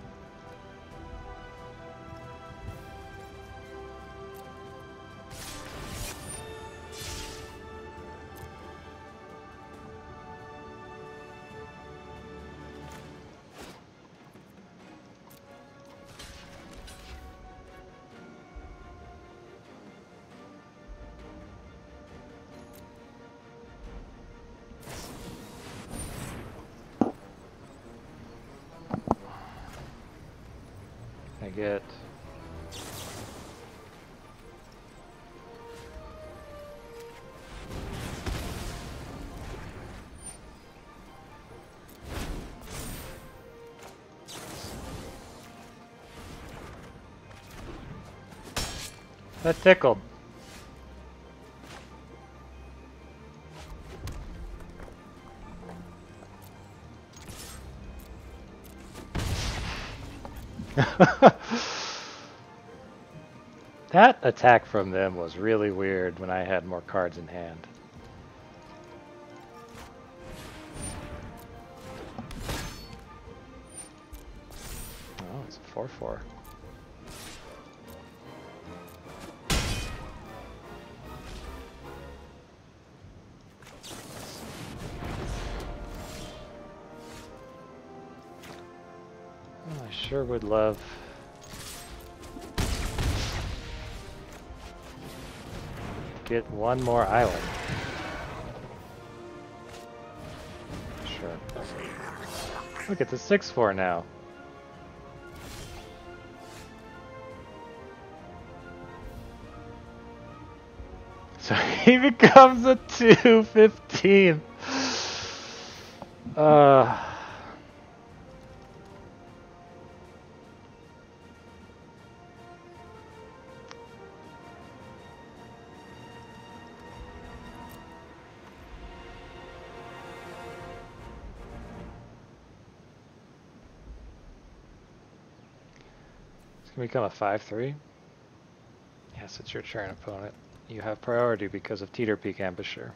I get that tickled. That attack from them was really weird when I had more cards in hand. Oh, it's a 4/4. Oh, I sure would love get one more island. Sure. Look, it's a 6/4 now. So he becomes a 2/15. It's gonna become a 5/3. Yes, it's your turn, opponent. You have priority because of Teeterpeak Ambusher.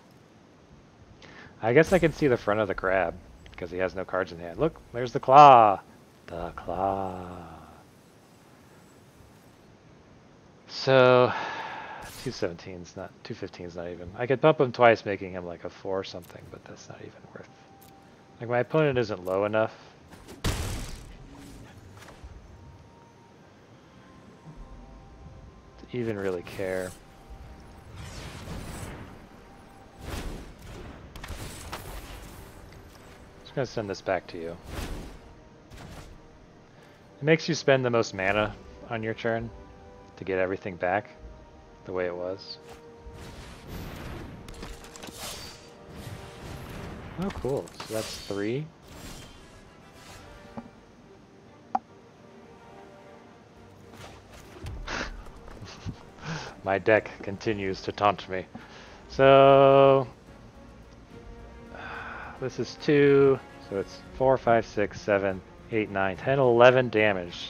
I guess I can see the front of the crab because he has no cards in hand. Look, there's the claw. The claw. So 217's not 215's not even. I could bump him twice, making him like a 4 or something, but that's not even worth. Like my opponent isn't low enough. To even really care. I'm gonna send this back to you. It makes you spend the most mana on your turn to get everything back the way it was. Oh, cool. So that's 3. My deck continues to taunt me. So this is 2, so it's 4, 5, 6, 7, 8, 9, 10, 11 damage.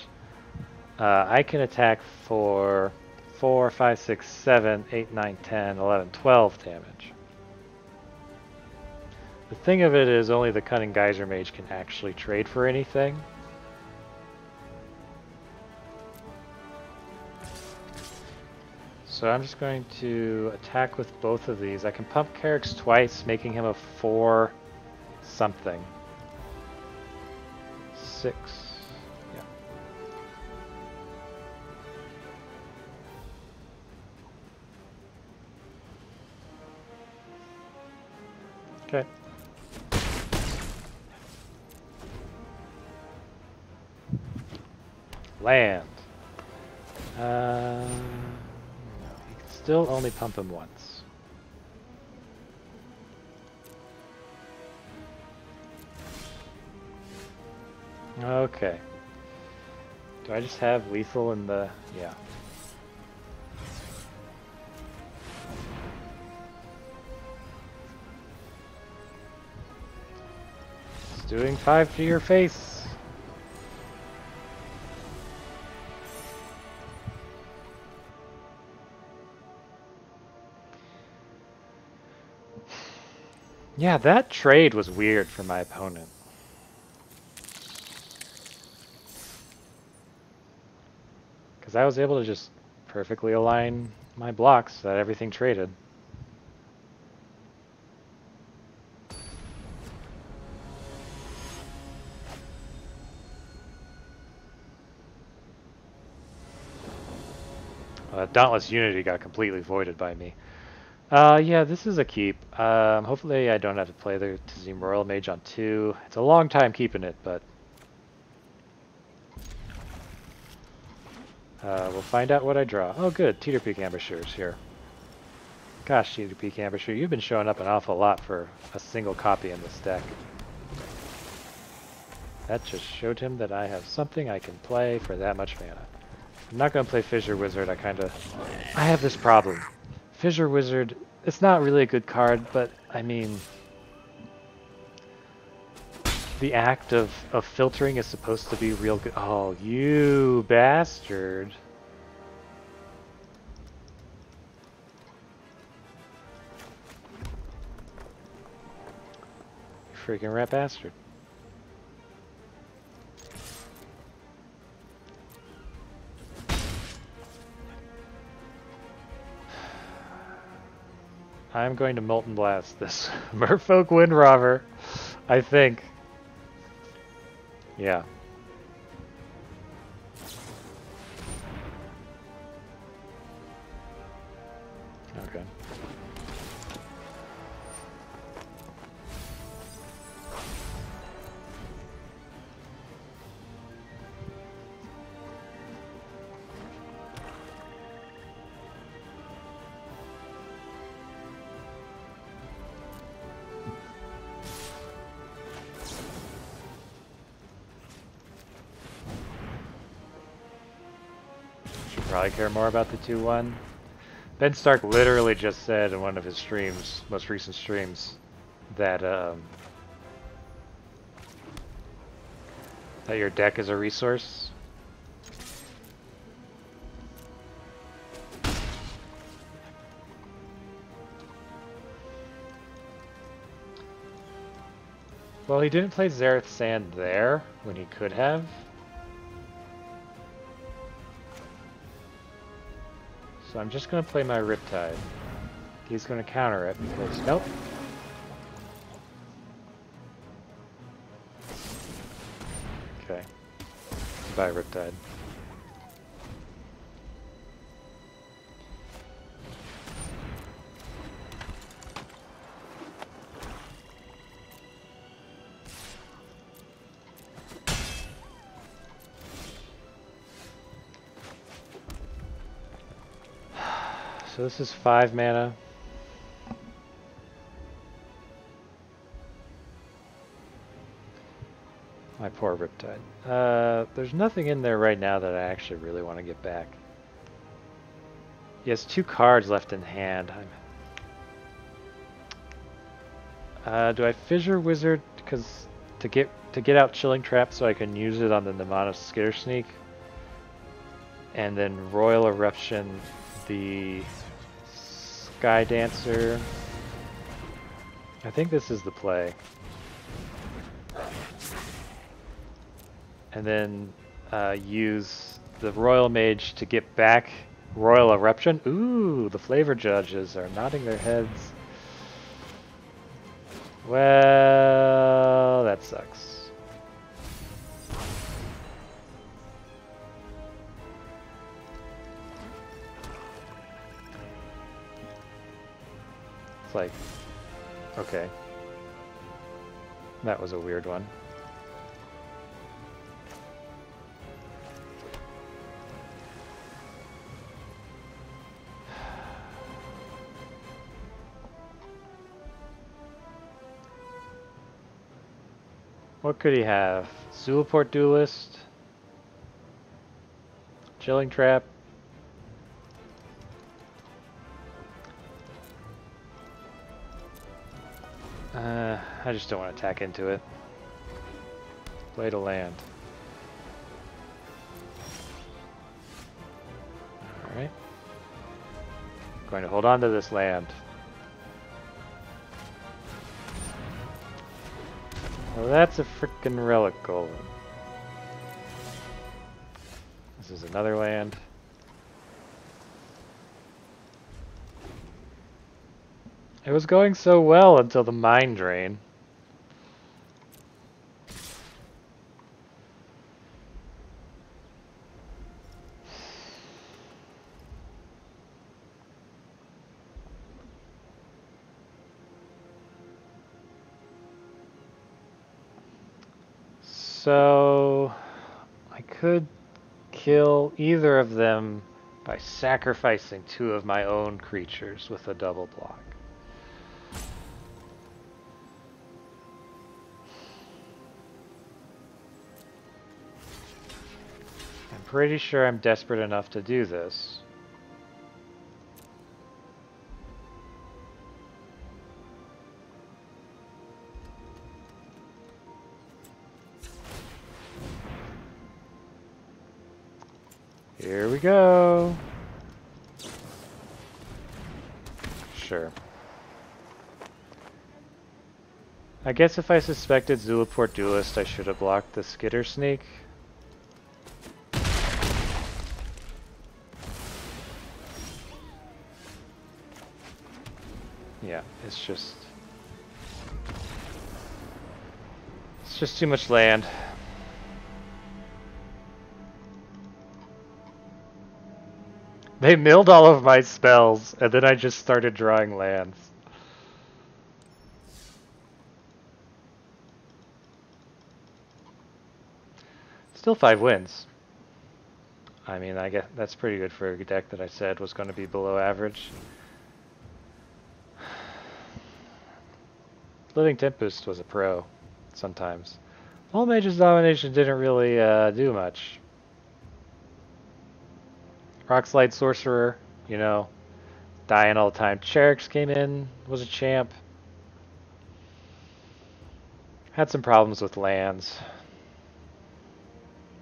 I can attack for 4, 5, 6, 7, 8, 9, 10, 11, 12 damage. The thing of it is only the Cunning Geysermage can actually trade for anything. So I'm just going to attack with both of these. I can pump Carrick's twice, making him a 4 something. 6. Yeah. Okay. Land. You can still only pump him once. Okay. Do I just have lethal in the... yeah. It's doing 5 to your face. Yeah, that trade was weird for my opponent. Because I was able to just perfectly align my blocks so that everything traded. Dauntless Unity got completely voided by me. Yeah, this is a keep. Hopefully I don't have to play the Into the Roil Mage on 2. It's a long time keeping it, but... we'll find out what I draw. Oh good, Teeterpeak Ambusher is here. Gosh, Teeterpeak Ambusher, you've been showing up an awful lot for a single copy in this deck. That just showed him that I have something I can play for that much mana. I'm not going to play Fissure Wizard, I have this problem. Fissure Wizard, it's not really a good card, but I mean... the act of filtering is supposed to be real good. Oh, you bastard. You freaking rat bastard. I'm going to Molten Blast this Merfolk Windrobber, I think. Yeah. Okay. Probably care more about the 2-1. Ben Stark literally just said in one of his streams, most recent streams, that that your deck is a resource. Well, he didn't play Zareth Sand there when he could have. So I'm just going to play my Riptide. He's going to counter it because... nope. Okay. Goodbye, Riptide. So this is 5 mana. My poor Riptide. There's nothing in there right now that I actually really want to get back. He has 2 cards left in hand. Do I Fissure Wizard because to to get out Chilling Trap so I can use it on the Nirvana Skitter Sneak. And then Royal Eruption the Sky Dancer. I think this is the play. And then use the Royal Mage to get back Royal Eruption. Ooh, the flavor judges are nodding their heads. Well, that sucks. It's like, okay. That was a weird one. What could he have? Zulaport Duelist? Chilling Trap? I just don't want to attack into it. Play to land. Alright. Going to hold on to this land. Well, that's a frickin' Relic Golem. This is another land. It was going so well until the Mind Drain. So I could kill either of them by sacrificing two of my own creatures with a double block. I'm pretty sure I'm desperate enough to do this. Here we go. Sure. I guess if I suspected Zulaport Duelist, I should have blocked the Skitter Sneak. Yeah, it's just too much land. They milled all of my spells, and then I just started drawing lands. Still 5 wins. I mean, I guess that's pretty good for a deck that I said was going to be below average. Living Tempest was a pro, sometimes. All Mage's Domination didn't really do much. Rockslide Sorcerer, you know, dying all the time. Cherix came in, was a champ. Had some problems with lands.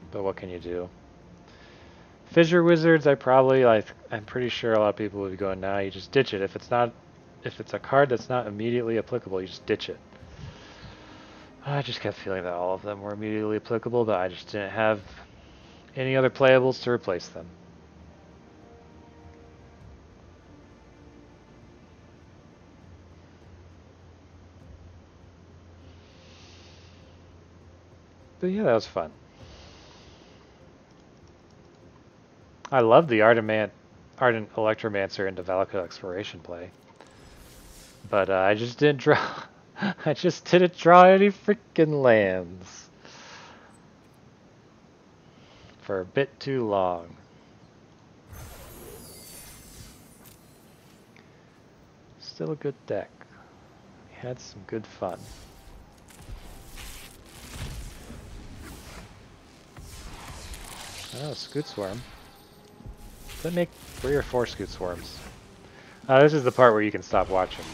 But what can you do? Fissure Wizards, I'm pretty sure a lot of people would be going, nah, you just ditch it. If it's a card that's not immediately applicable, you just ditch it. I just kept feeling that all of them were immediately applicable, but I just didn't have any other playables to replace them. But yeah, that was fun. I love the Ardent Electromancer into Valakut Exploration play. But I just didn't draw I just didn't draw any freaking lands. For a bit too long. Still a good deck. We had some good fun. Oh, Scoot Swarm. Does that make 3 or 4 Scoot Swarms? This is the part where you can stop watching.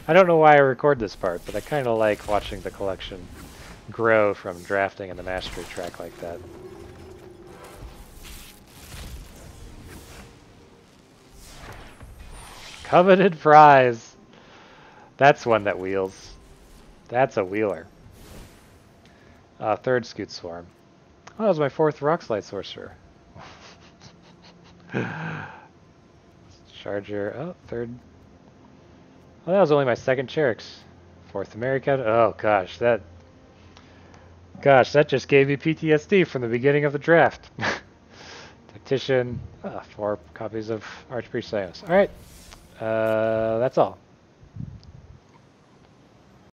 I don't know why I record this part, but I kind of like watching the collection grow from drafting in the mastery track like that. Coveted prize. That's one that wheels. That's a wheeler. Third Scoot Swarm. Oh, that was my fourth Rockslide Sorcerer. Charger. Oh, third. Oh, that was only my second Cheriks. Fourth America. Oh gosh, that just gave me PTSD from the beginning of the draft. Tactician. 4 copies of Archpriest Sios. All right, that's all.